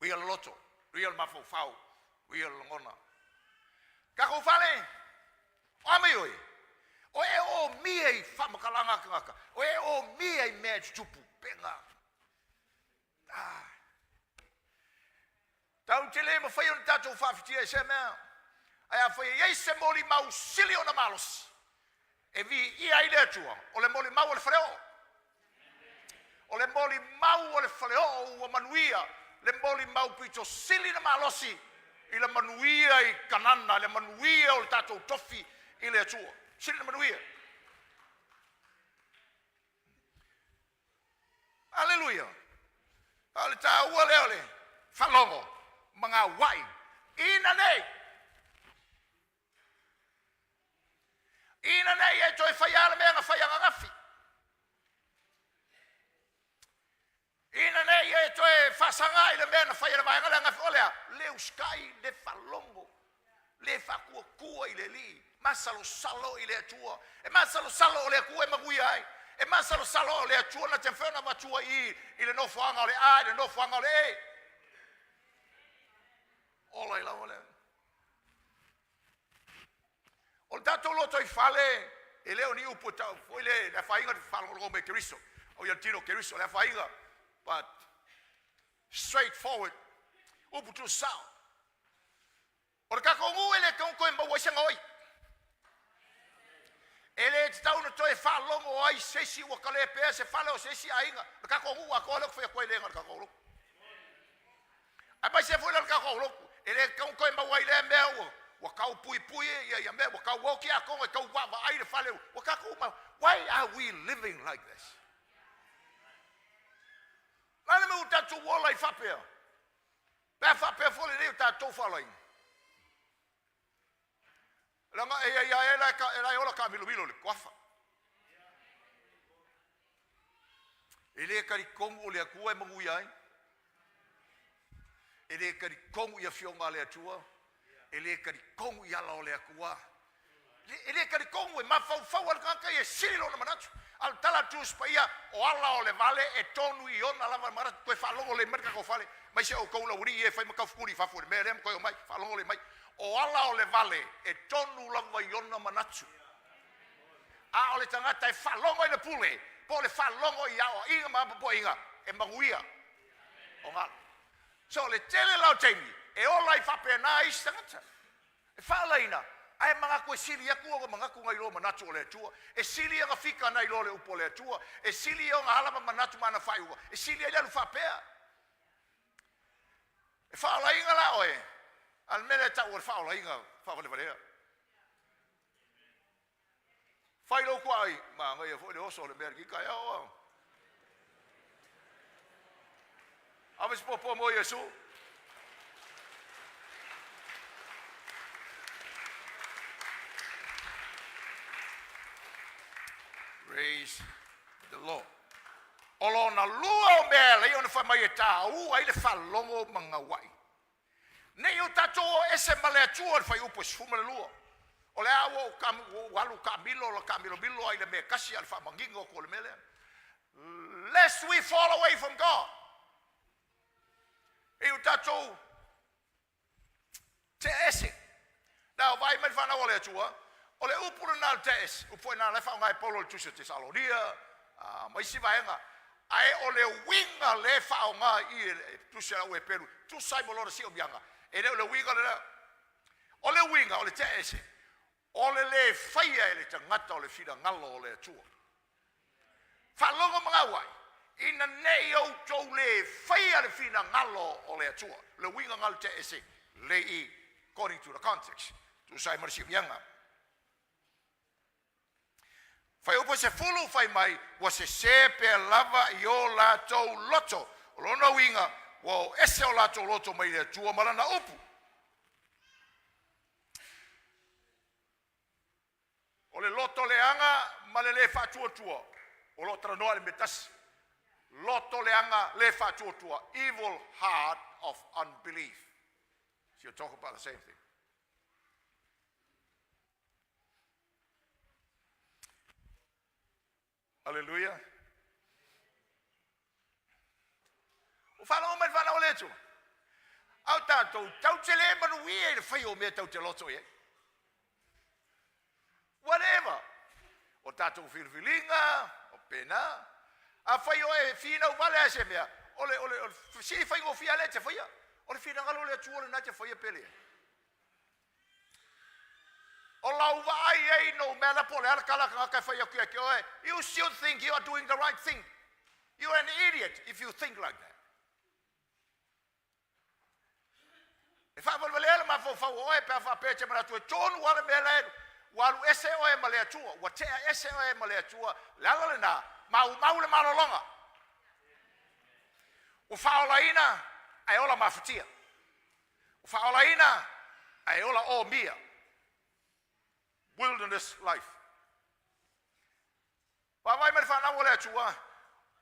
le loto, uia le mafau, uia le ngona. Kako whale, o ame oi. O e o mia i whamakalanga kangaka. O e o mia i mea tupu, penga. Tau te le ma whai o le tātou whawhitia e se mea. Ai a foi ei se moli mau sili ona malos. E vi ia ile tua, o le moli mau o le freo. O le moli mau o le freo o manuia, le moli mau pito sili na malosi, i le manuia i kanana, le manuia o le tatou tofi i le tua. Sili na manuia. Aleluia. Ale ta ua leole, falongo, mga wai, ina nei. Ina nei e toi whai ala mea ngā whai anga ngafi. Ina nei e toi whasanga i le mea ngā whai ala mai ngā ngafi olea. Leu skai le whalongo. Le whakua kua i le li. Masalo salo i le atua. E masalo salo o le kua e magui ai. E masalo salo o le atua na te whena matua i le nofuanga o le ai, le nofuanga o le e. Ola i lau olea. O le tatou loto i whale, e leo ni upo tau, foi le whainga te whalongo me Keriso, o ia tino Keriso, le whainga, but straightforward, upo tu sao. O le kakongu e le kaunko e mawasanga oi. E le te tau na toi whalongo ai, sesi wakale pea, se whale o sesi ainga, le kakongu a koe loko whea koe lenga le kakongu. Ai mai se foi le kakongu, e le kaunko e mawai le mea ua. Wakau pui ya me wakau woki a ko kau wa ai le fale wakako ma why are we living like this? Mana me uta tu wola I fapea. Pe fapea fole le uta to falai. Langa e ola ka milu le kwafa. Ele kari kongu le akua e mangu ai. Ele kari kongu ia fionga le atua. Ele kari kongu i ala o le akua. Ele kari kongu e mawhau al kanka e sirilo na manatu. Al tala tus pa ia o ala o le vale e tonu I ona lava manatu. Koe whalongo le merka ko whale. Mai se o kaula uri e whai makau fukuri whafu. Me rem koe o mai, whalongo le mai. O ala o le vale e tonu lava I ona manatu. A o le tangata e whalongo I le pule. Po le whalongo I ao. Inga mapapo inga. E maguia. O ngala. So le tele lau teimi. E ola I whapea nā I stangata. E whaalaina. Ai mga koe sili aku o mga ko ngai lo manatu o le atua. E sili anga fika nai lo le upo le atua. E sili o ngā halama manatu mana whaiua. E sili ai alu whapea. E whaalainga la oe. Al mele tau o le whaalainga. Whawale warea. Whailo kua ai. Maa ngai e fo le oso le mea ki kai au. Ames popo mo Yesu. Praise the Lord. Olo na lua o mea lei ona whamai e tā u ai le whalongo mga wai. Nei o tato o ese male atua le whai upo sfuma le lua. O le awa o walu kamilo la kamilo milo ai le mea kasi al whamangingo ko le mele. Lest we fall away from God. E o tato te ese. Now vai mai whanau o le atua. O le upuru nā te es, upoi nā le whaunga e polo le tusa te Salonia, mai si vaenga, ai o le winga le whaunga I tusa au e Peru, tusai mo lora si o bianga, e le winga o le winga, o le te ese, o le whaia e le tangata o le whira ngalo o le atua. Whalonga mga wai, ina nei au tau le whaia le whira ngalo o le atua, le winga ngalo te ese, le I, according to the context, tusai mo si o bianga. Fai upo se fulu fai mai wa se sepe lava I o lātou loto. O lona winga wa ese o lātou loto mai le tua marana upu. O le loto le anga ma le whatua tua. O lo tranoa le metasi. Loto le anga le whatua tua. Evil heart of unbelief. So you're talking about the same thing. Hallelujah. O whanau mai whanau le tu. Au tātou, tau te le manui e le whai o mea tau te loto e. Whatever. O tātou whirwhilinga, o pena. A whai o e whina u wale a se mea. Ole, si whai o whia le te whaia. Ole whina ngalo le atu ole na te whaia pele. O lau wa ai ei no mea na pole ala kala ka kai whaia kia kia oe. You still think you are doing the right thing. You're an idiot if you think like that. E whawalwale ala ma whau oe pe a whapeche mana tu e tonu wale mea le walu ese oe ma le atua. Wa tea ese oe ma le atua. Lala le na mau le malolonga. O whaolaina ai ola mawhatia. O whaolaina ai ola o mia. Wilderness life. Pawai mai whanau o le atua.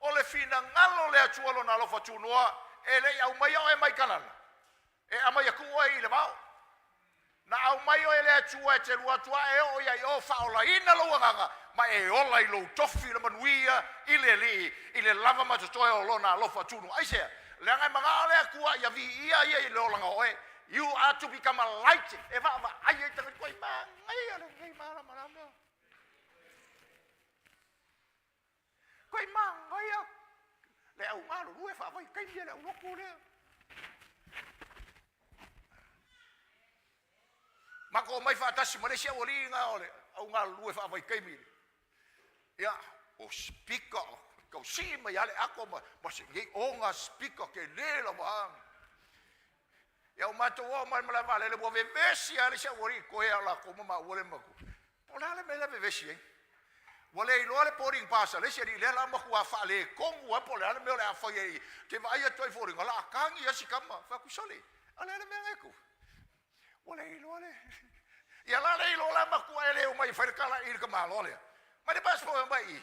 O le fina ngalo le atua lo na alofa tunua. E le au mai o e mai kanana. E amai aku o i le vau. Na au mai o e le atua e te lua tua e o ia i o whaola ina lo nganga. Ma e ola i lo tofi le manuia i le li. I le lava matatoe o lo na alofa tunu. Aisea. Le angai mga ole akua ia vi ia i le olanga oe. You are to become a light. E va ai e tangi koi ma. Ngai ale ngai mara marama. Koi ma ngai a. Le au ngalo rue fa vai kai le au loko le. Ma ko mai fa tasi Malaysia o linga ole. Au ngalo rue fa vai kai mi. Ya, o speaker. Kau si mai ale ako mas ngai onga speaker ke le la ba. Ya o mato o mai mala vale le bo vevesi ale se ori ko ya la ko ma wole maku. Ona le mele vevesi. Wole i lo le poring pasa le se le la ma ku fa le kongu a pole ale me le fa ye. Te vai a toi foring la kangi ya sikama fa ku sole. Ale le me ku. Wole i lo le. Ya la le lo la ma ku ele o mai fa kala i ka ma lo le. Ma le pas po mai.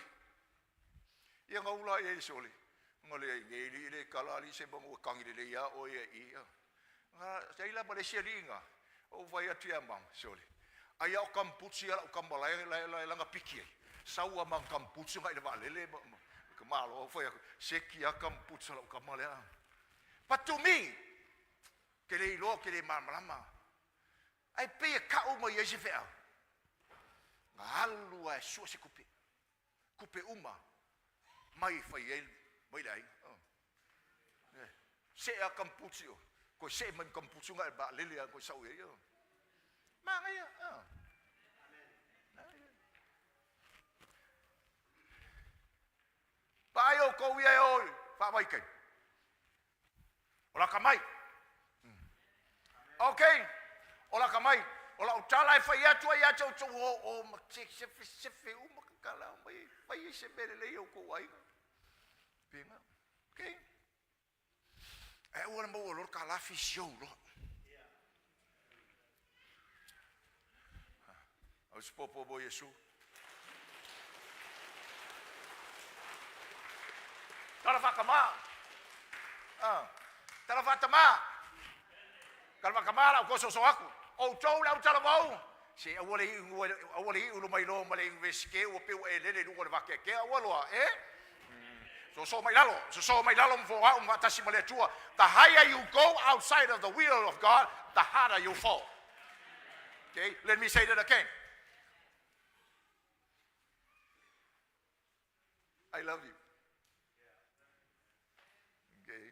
Ia ngaula e sole. Ngole ngeli le kala li se bongo kangi le ya o ye ia. Nga saila Malaysia linga. O vai atia mam sole. Ai o kamputsi ala o kambalai la langa piki. Saua mang kamputsi ngai le valele ke malo o foi seki a kamputsi ala o kamale. But to me ke le lo ke le malama. Ai pe ka o mo ye se fea. Ngalu ai so se kupe. Kupe uma. Mai fai el mai dai se a kamputsi ko se man kamputsi ngai ba lele ko sau ye ma ngai pa yo ko ye oi pa vai kai ola kamai okay ola kamai ola utala fai ya tu o se uma kala mai se bele le yo ko wai pinga okay e ora mo lo kala fisio lo os popo bo Yesu tara fakama tara fatama kalma kamala ko so aku o tou la utala vau se awole ulo mai lo male inveske o pe o ele lu ko va ke awolo so mai lalo for out matasi male tua. The higher you go outside of the will of God, the harder you fall. Okay, let me say that again. I love you. Okay.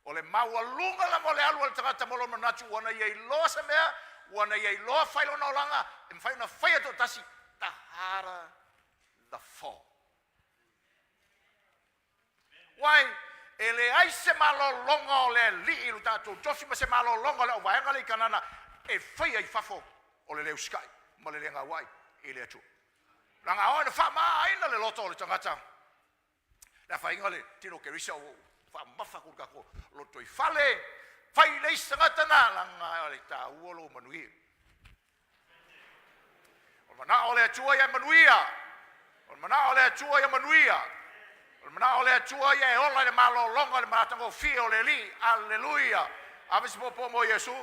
Ole mawalunga la mole alu al tangata molo manatu wana ye lo sa mea wana ye lo failo na olanga em faina faia to tasi the harder the fall. Why? Ele ai se malo longa le li ilu tatu tosi ma se malo longa le vai ngali kanana e faia I fafo ole le uskai ma le nga wai ele atu. Langa ona fa ma ina le loto le tangata. La fa ingale tino ke risa o fa mafa ku ka ko loto I fale fai le sangata na langa ole ta uolo manui. O mana ole tua ya manuia. O mana ole tua ya manuia. Mana ole tua ye ola le malo longa le matango fio le li alleluia avis popo mo Yesu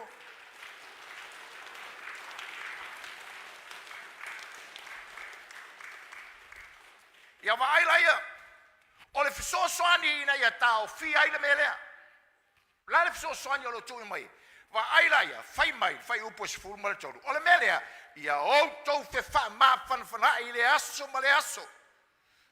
ya vai la ya ole fiso swani na ya tao fi ai le melea la le fiso swani lo tu mai va ai la ya fai mai fai upos ful mal toru ole melea ya o to fe fa ma fan ai le aso male aso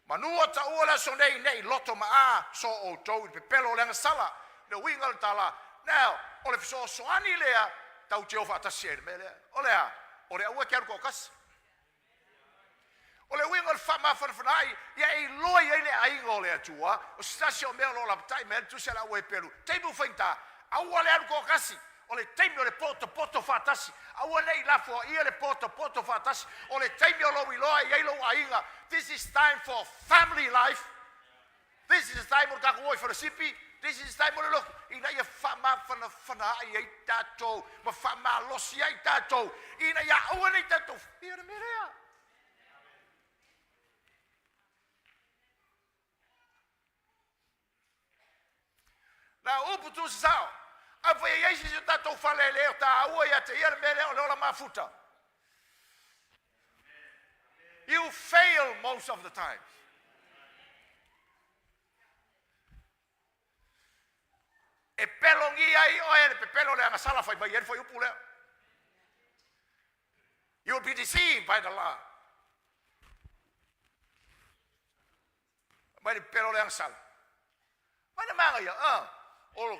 manua ta ola so nei loto ma so o to pe pelo lenga sala le wingal tala now ole so ani lea tau Jehova ta ser mele ole o ke ko kas ole wingal fa ma ai ya I loi ele ai ngole tua o stasio melo la tai mel tu sala o pelu teibu fenta a ole ko kasi ole teimio le poto fatasi aua nei la fo ia le poto fatasi ole teimio lo iloa ia lo ainga. This is time for family life. This is time for kakoi for the sipi. This is time for look ina ia fama fana ia tato ma fama losi ia tato ina ia aua nei tato ia merea La upu tu sao. A foi esse se tá tão falele o tá ua ia te ia mele o la mafuta. You fail most of the time. E pelongi ai o ele pe pelo le anga sala foi vai ele foi upu le. You will be deceived by the law. Vai pelo le anga sala. Vai na manga ia o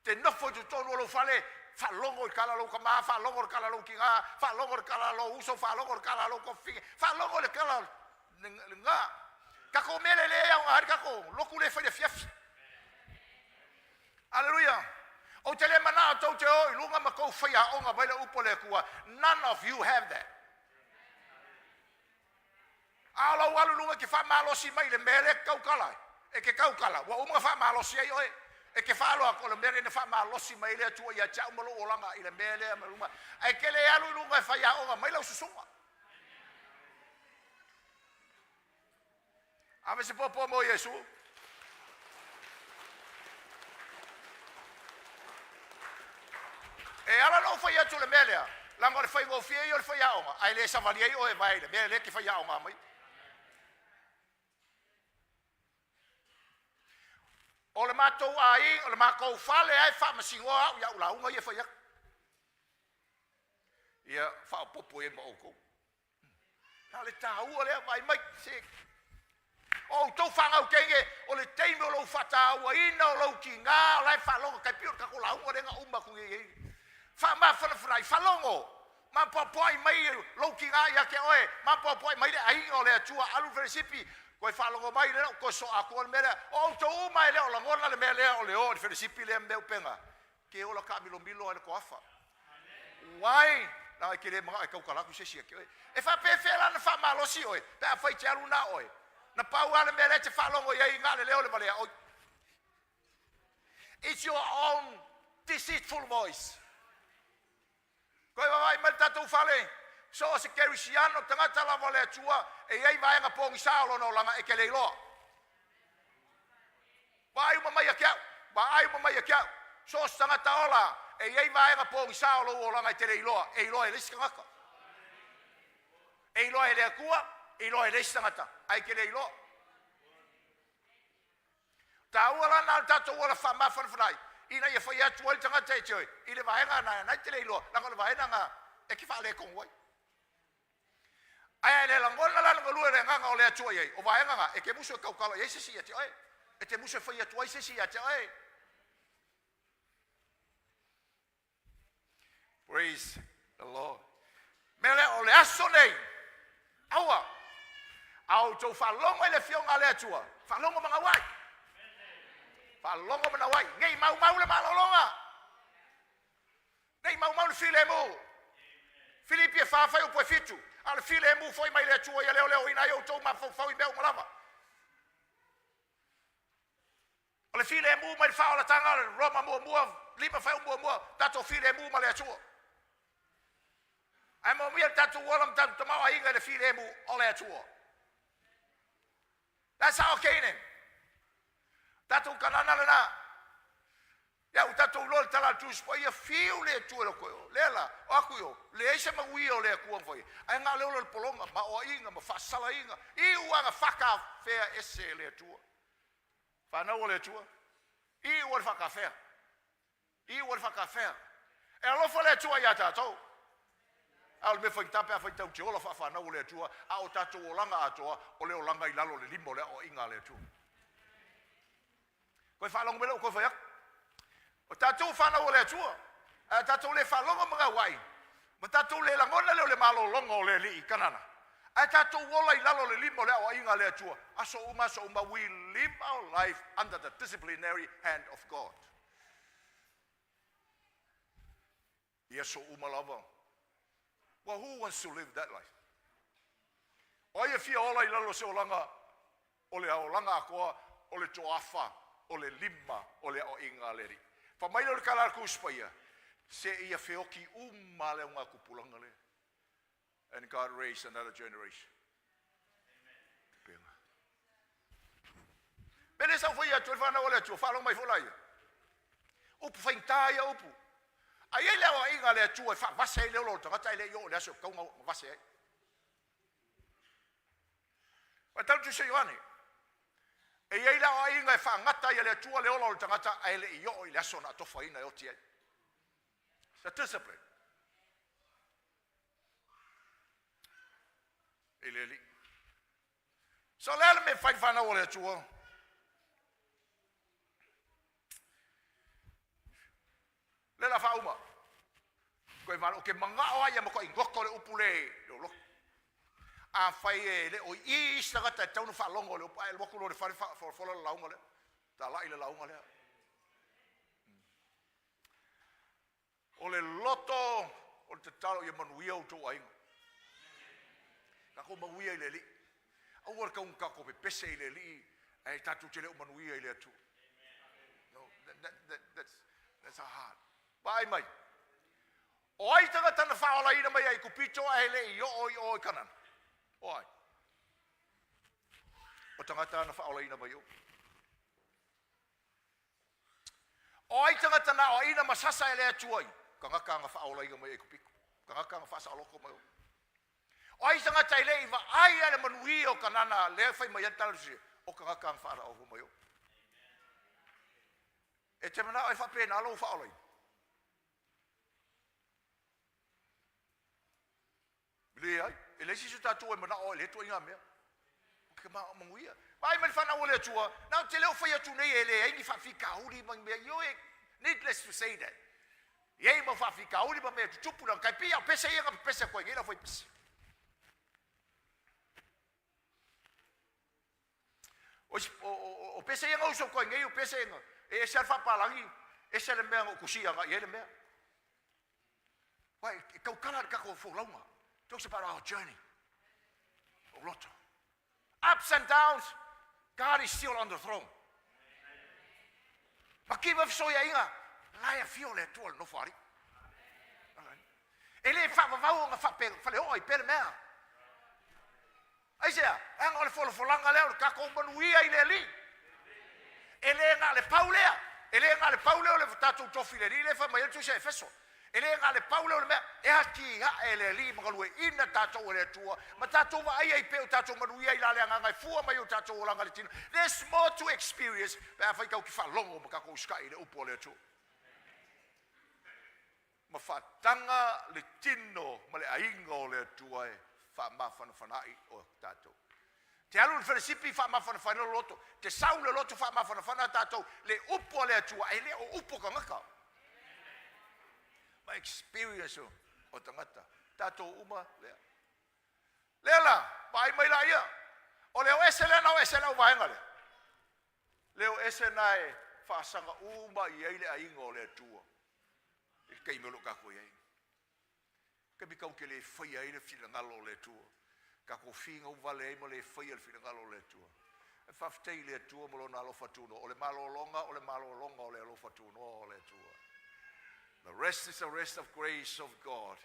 te nofo tu tonu lo fale fa longo kala lo kama fa longo kala lo kinga fa longo kala lo uso fa longo kala lo kofi fa longo le kala nga ka ko mele le ya har ka ko lo ku le fa de fiaf. Hallelujah. O te le mana tau te o lunga ma ko fa ya onga vai le upo le kua. None of you have that. Ala walu lunga ki fa malosi mai le mele kau kala e ke kau kala wa uma fa malosi ai oi e ke fa lo ko le mele ne fa malosi mai le tu ya cha umalo olanga ile mele ma lunga ai ke le alu lunga fa ya onga mai lo susunga. Ave se popo mo Yesu. E ala no fa ya tu le mele la ngore fa go fie yo le fa ya onga ai le sa valia o e vai le mele ke fa ya onga mai. O le matou ai, o le makou fale ai fa masingoa o ia ula unga ia fa ia. Ia fa popo e maoko. Na le tau le vai mai se. O to fanga o kenge o le teime o lo fata o ina o lo kinga o lai fa longo kai pior ka ko la unga renga umba ku ye. Fa ma fa frai fa longo. Ma popo ai mai lo kinga ia ke oe, ma popo ai mai le ai o le atua alu versipi. Ko fa longo mai le ko so a ko mele o to mai le o la ngona le mele o le o de felicipi le mbeu penga ke o la ka milo le ko afa why na ke le ma ka kala ku se si ke e fa pe fe la na fa malo si oi ta fa i alu na oi na pa wa le mele te fa longo ye nga le o le vale o it's your own deceitful voice ko vai mal tatu fale so se kerisiano tangata la vale tua e ai vai nga pongi sao no langa e ke le lo vai uma mai kia so tangata ola e ai vai nga pongi sao lo langa te le lo e lo e le skanga e lo e le kua e lo e le tangata ai ke le lo ta ola na tatu ola fa ma fa frai ina ye fa ya tua tangata e choi ile vai nga na te le lo la ko vai nga e ki fa le kong wai ai le langona la ngolue le nganga o le atua ye o vai nganga e ke muso ka kala ye sisi ati ai e te muso fa ye tua sisi ati ai. Praise the Lord. Mele o le aso nei aua au to fa longo le fionga le atua fa longo manga wai fa longo mana wai ngai mau le malolonga ngai mau le filemo Filipi e fa o fitu al file mu foi mai le tua ia leo ina eu to ma fo i meu malava al file mu mai fa la tanga Roma mu lima fa mu tato file mu ma le tua ai mo mi tato wolam tato ma ai le file mu o le tua. That's how Canaan tato kanana na ya u tato lol tala tu spo ia fiu le tu lo ko lela akuyo le ese ma wi o le ku foi ai nga le o polonga ma o inga ma fa sala inga I u nga faka fe ese le tu fa na o le tu I u faka fe e lo fo le tu ya tato al me foi tape foi tau tiola fa na o le tu a o tato o langa atoa o le o langa I lalo le limbo le o inga le tu ko fa long melo ko fa o tatou whana o le atua, tatou le whalonga mga wai, ma tatou le langona leo le malo longa o le li I kanana. A tatou wola I lalo le limo leo a inga le atua. So uma, we live our life under the disciplinary hand of God. Yes, so uma lava. Well, who wants to live that life? O ia fia ola I lalo se o langa, o le langa akoa, o le toafa, o le lima, o le o inga le ri. Fa mai le kala ku spaia se ia feoki le nga kupulanga le and God raised another generation. Amen. Bele sa foi a tu fa na ole tu fa lo mai folai upu whainta ia upu. A ia leo a inga lea tua e wha vase e leo lo tangata e le yo lea so kaunga vase e. Wa tau tu se yoane. E ia leo a inga e wha ngata ia lea tua leo lo tangata e le yo i lea so na tofa ina e o tia. Sa discipline. E le li. So lea me whai whana o lea tua. Le la fauma. Koe malo ke manga o ia mo ko ingoko le upule lo. A fai le o I sta ta tau no fa longo le upa le boko le fa for la unga le. Ta la ile la unga le. O le loto o te talo ia manuia o to ai. Ka ko manuia ile li. Au war ka un ka ko pe pese ile li ai tatu te le manuia ile tu. No that's a hard. Pai mai. Oi tanga tana whaola ina mai ai kupito ai le I o kanan. Oi. O tanga tana whaola ina mai o. Oi tanga tana o ina masasa e le atuai. Kangaka nga whaola ina mai ai kupiko. Kangaka nga whasa aloko mai o. Oi tanga tai le iwa ai ale manui o kanana le whai mai antalusi. O kangaka nga whaara o mai o. E te mana ai whapena alo whaola ina. Le ai, e le si ta tu e mana o le tu inga me. Ke ma manguia. Vai me fana o le tua. Na te leo fai atu nei ele ai ni fa fika uri mang me yo e needless to say that. Ye mo fa fika uri ba me tu pu na kai pia pesa ia ka pesa ko ngira foi pesa. O pesa ia ngau so ko ngai o pesa ia. E se fa palangi, e se le me o kusia ga ye le me. Vai ka kala ka ko fo lauma. Talks about our journey. Ups and downs. God is still on the throne. Ma ki wa so ya inga. Lai fio le tol no fari. Ele fa va nga fa pe fa le oi per mea. Ai sea, ang ole fo langa le ka ko manuia ile li. Ele nga le paulea. Ele nga le paulea le tatu tofileri le fa mai tu se feso. Ele nga le Paulo le mea e haki ha ele li magalue ina tatou le tua ma tatou wa ai pe o tatou manuia I lale anga fua mai o tatou langa le tino. There's more to experience pa fai ka ki fa longo ma ka ko skai le upo le tu. Ma fa tanga le tino ma le aingo le tua e fa ma fa fanai o tatou. Te alu le sipi fa ma fa fanai loto. Te sau le loto fa ma fa fanai tatou le upo le tua e le o upo ka ngaka. Ma experience o tangata. Tato uma lea. Lela, pai mai la ia. O leo esele na o esele o vaenga le. Leo esele na e whaasanga uma I eile a ingo le tua. E kei melo kako iei. Ka mikau ke le whai eile whina ngalo le tua. Kako whinga uvale eima le whai eile whina ngalo le tua. E whawhtei le tua molo na alofa tuno. O le malo longa, o le alofa tuno o le tua. The rest is the rest of grace of God.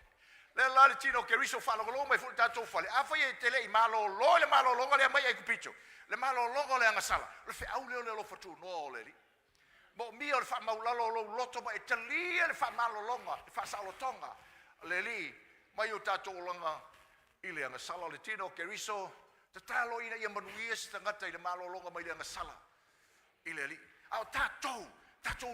Le la tino ke riso fa lo mai fu tato fa le afa ye tele I malo lo le malo lo le mai ku picho. Le malo lo le nga sala. Le fe au le lo fatu no le ri. Mo mi o fa maula lo loto mai tali le fa malo longa, fa salo tonga. Le li mai o tato longa I le nga sala le tino ke riso te talo ina ia manuia se tangata I le malo longa mai le nga sala. I le li. Au tato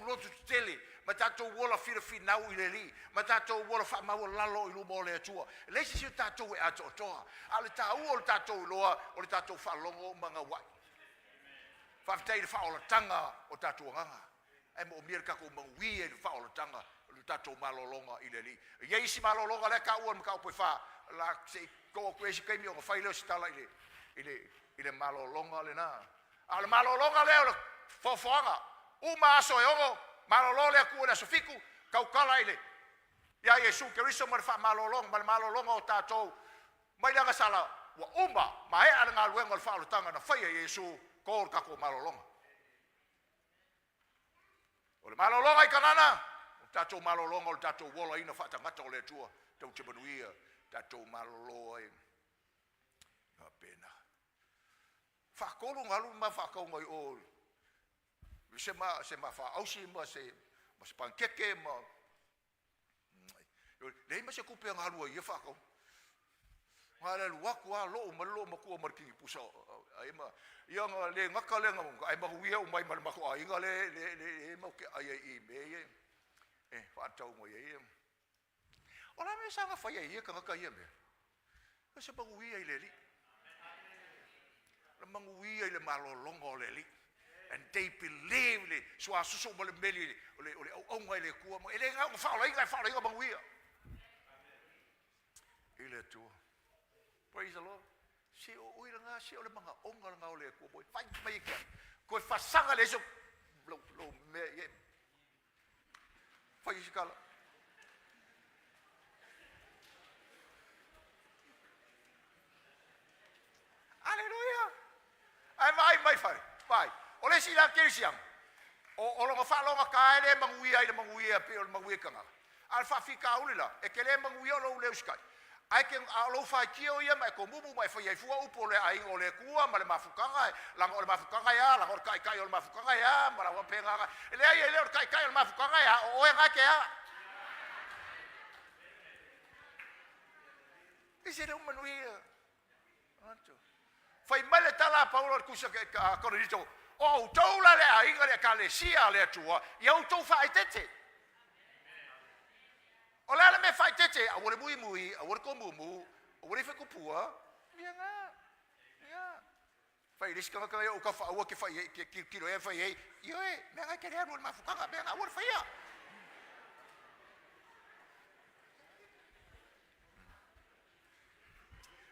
loto tele. Ma tatou wola whina I le li. Ma tatou wola wha maua lalo I lumo le atua. Leisi si tatou e ato toa. A le tau o le tatou loa, o le tatou whalongo manga wai. Whawhtei le whaola tanga o tatou nganga. E mo mire kako mangui e le whaola tanga, le tatou malolonga I le li. Yeisi malolonga le ka ua mkau poe wha. La se koa kuesi keimi o nga whaileo si tala I le malolonga le na. A le malolonga leo le fofoanga. Uma aso e ongo. Malolo le aku le sofiku kau kala ile ya Yesu Keriso mar fa malolong o tatou mai nga sala wa uma mai ana nga luenga le fa tanga na fai Yesu ko ka ko malolong o le malolong ai kanana tatou malolong o tatou wola ina fa tangata o le tua tau te manuia tatou malolo ai na pena fa kolu ngalu ma fa ko ngai o se ma fa ausi ma se Mas pankeke ma. Lei mas ku pe ngalua ia fa ko. Ngala lu aku lo maku marki pusa. Ai ma ia le ngaka le ngam ai ma uia umai ma ma ko ai le ma ke ai I me. Fa tau mo ia. Ora me sanga fa ia ka ka ia me. Sa pa uia le li. Le manguia le malolongo le li. And they believe le so asuso mo le meli le o ngai le ku mo ele nga fa la manguia. Ile tu. Praise the Lord. Si o ira nga si o le manga onga nga o le ku boy. Fai mai ka. Ko fa sanga le so lo me ye. Fai sikala. Hallelujah. Ai mai fai. Vai. O le sila ke siang. O lo fa lo ka le manguia pe o manguia kanga. Al fa fika ulila e ke le manguia lo le uskai. Ai ke lo fa kio ia mai ko mumu mai fa ia fu upo le ai o le kua ma le mafukanga la o le mafukanga ya la o kai o le mafukanga ya ma la o penga le ai le o kai o le mafukanga ya o e ga ke ya. Ise le manuia. Anto. Fai male tala Paulo kusa ka korito. O toula le ainga le kalesia le tua, ia tau fai tete. O le me fai tete, a wole mui, a wole ko mumu, o wole fe ko pua. Ia nga. Ia. Fai riska ka o ka fa o ke fai ke kilo e fai e. Io me ga ke le no ma fuka be nga wole fai ia.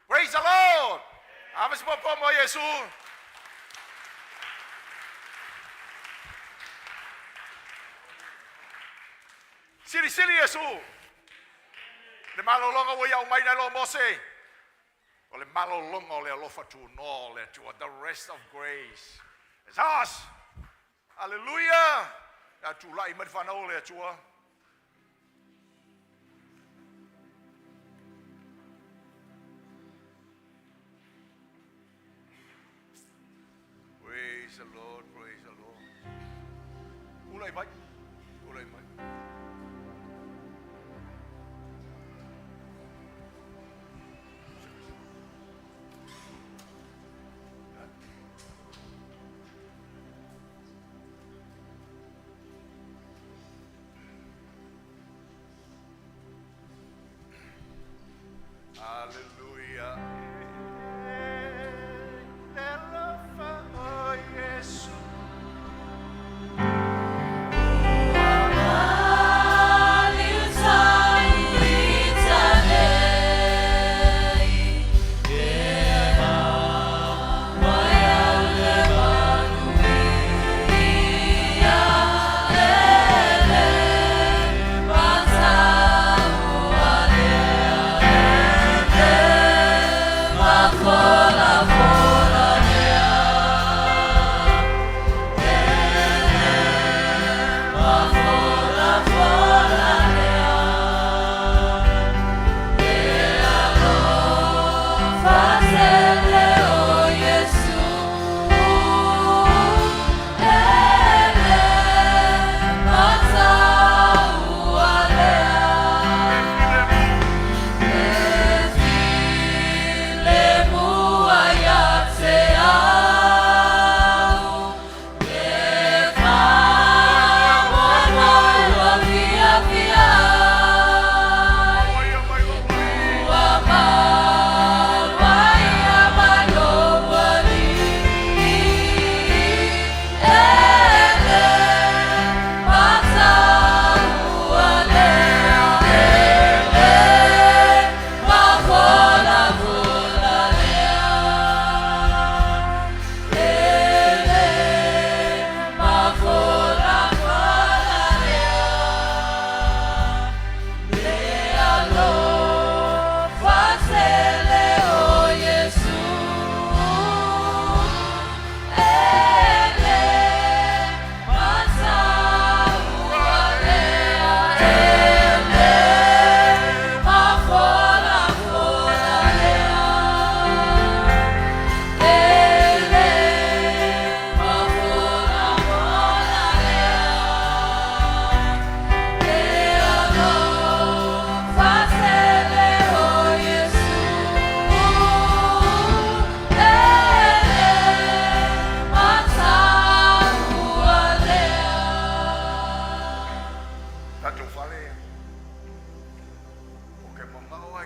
Praise the Lord. Amas po mo Jesus. Sili Yesu. Le malolonga wo ia mai na lo mose. O le malolonga le alofa tu no le to the rest of grace. It's us. Hallelujah. Ya tu lai mai fa no le tua. Praise the Lord, praise the Lord. Ulai mai. Ulai mai. Hallelujah. Oh, yes. Yeah.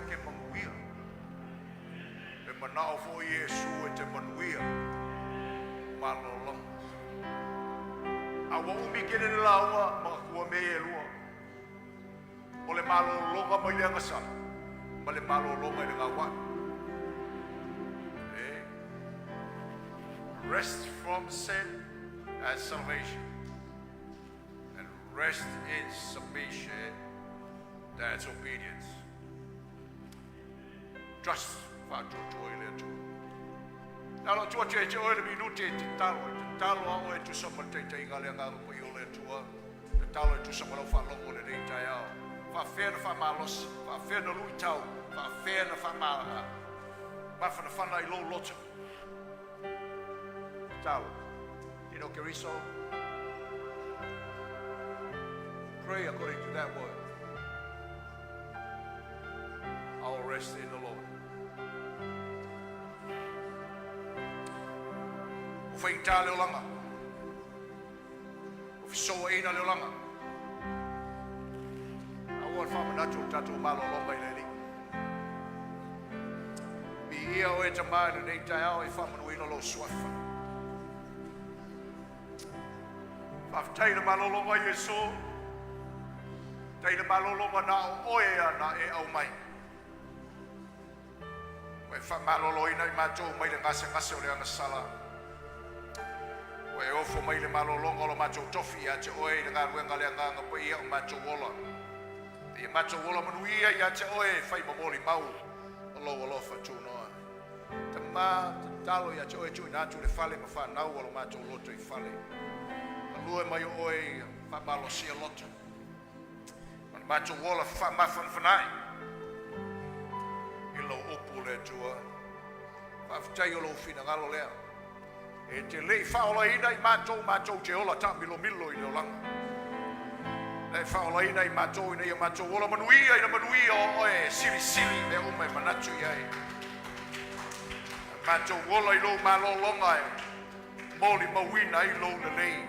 e ke manuia. E manao fo Iesu e te manuia. Malolong. Awa umi kene ni laua mga kua me e lua. O le malolonga mai le angasa. Ma le malolonga i le ngawan. Rest from sin and salvation. And rest in submission, that's obedience. Trust for to now lo tua che o le minuti te talo o e tu sama te ngale ngalo po yo le tua te talo e tu sama lo fa longo le dei tai ao fa fer fa malos fa fer no lui tau fa fer na fa ma fa na lo loto tau 𝚜𝚘𝚏𝗏𝗡𝗏. Pray according to that word. I will rest in the Lord. Ufaita leo langa. Ufisoa ina leo langa. Awal fama natu tatu malo longa ileli. Bi ia o e tamai nei tai ao e fama nuino lo swafa. Taina malolonga Yesu. Taina malolonga na oe ana e au mai. Wai fa malolo ina I matou mai le ngase o le ana sala. Wai ofo mai le malolonga lo matou tofi a te oe le ngaruenga le nganga po ia o matou wola. Ia matou wola manuia ia te oe fai mamoli mau. Alo fa tunoa. Tama talo ia te oe tu ina tu le fale ma fa nau o lo matou loto I fale. Lua mai oe fa malo sia loto. Man macho wola fa mafan fanai. Ilo opu le tua. Fa ftai o lo fina ngalo lea. E te lei fa ola ina I macho te ola ta milo I le olanga. Le fa ola ina I macho wola manuia ina manuia oe sili me ume manatu iai. Macho wola I lo malo longa e. Moli mawina I lo le lei.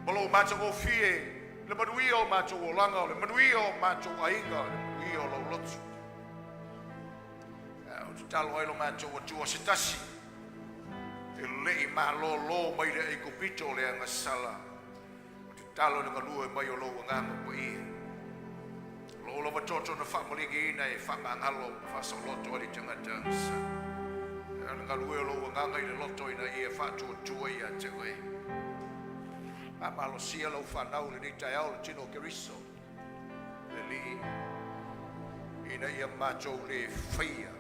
Malo macho o fie, le manuia o macho o langa, le manuia o macho ainga, le manuia o lo lotu. O te talo ai lo macho o tua setasi. E lei malolo mai le eiko pito le anga sala. O te talo le ngalua mai o lo nganga po ia. Lo watoto na whamaligi ina e whamangalo, whasoloto ali tangata sa. Le ngalua o lo nganga I le loto ina ia whatua tua ia te koe. Amalo sia lo fanau le tai ao le 𝚘𝚘𝚏𝗏𝗏𝗚. Le li ina ia macho le faia.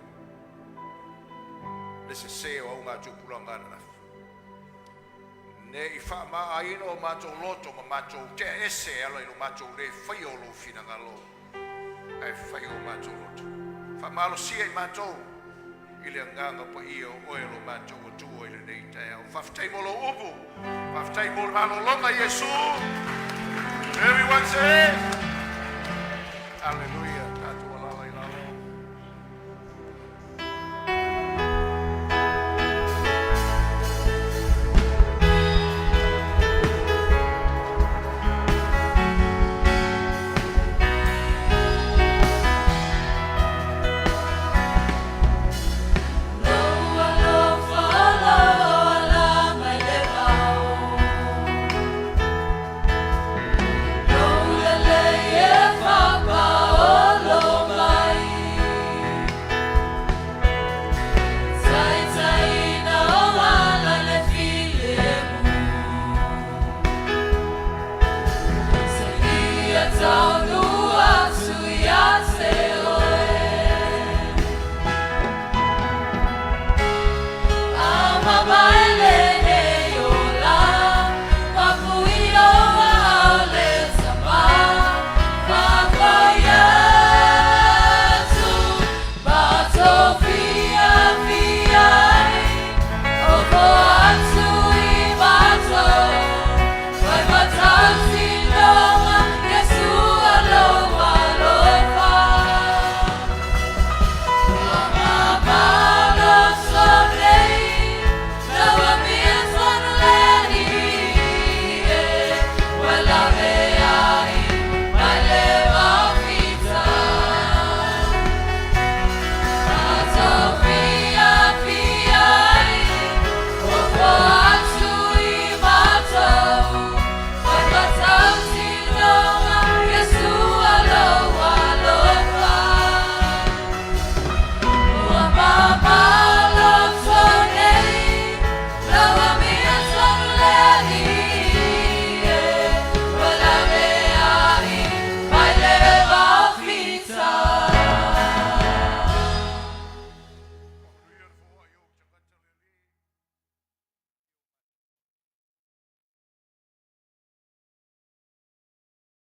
Le se seo au macho pulangana. Ne I whama aina o macho loto ma macho te ese ala I lo macho le faia o lo finangalo. Ai faia o macho loto. Whamalo sia I macho I le nganga pa ia o e lo macho o tua I le nei tai ao. Whaftai mo lo upu. Whaftai mo malolonga Yesu. Everyone say, Hallelujah.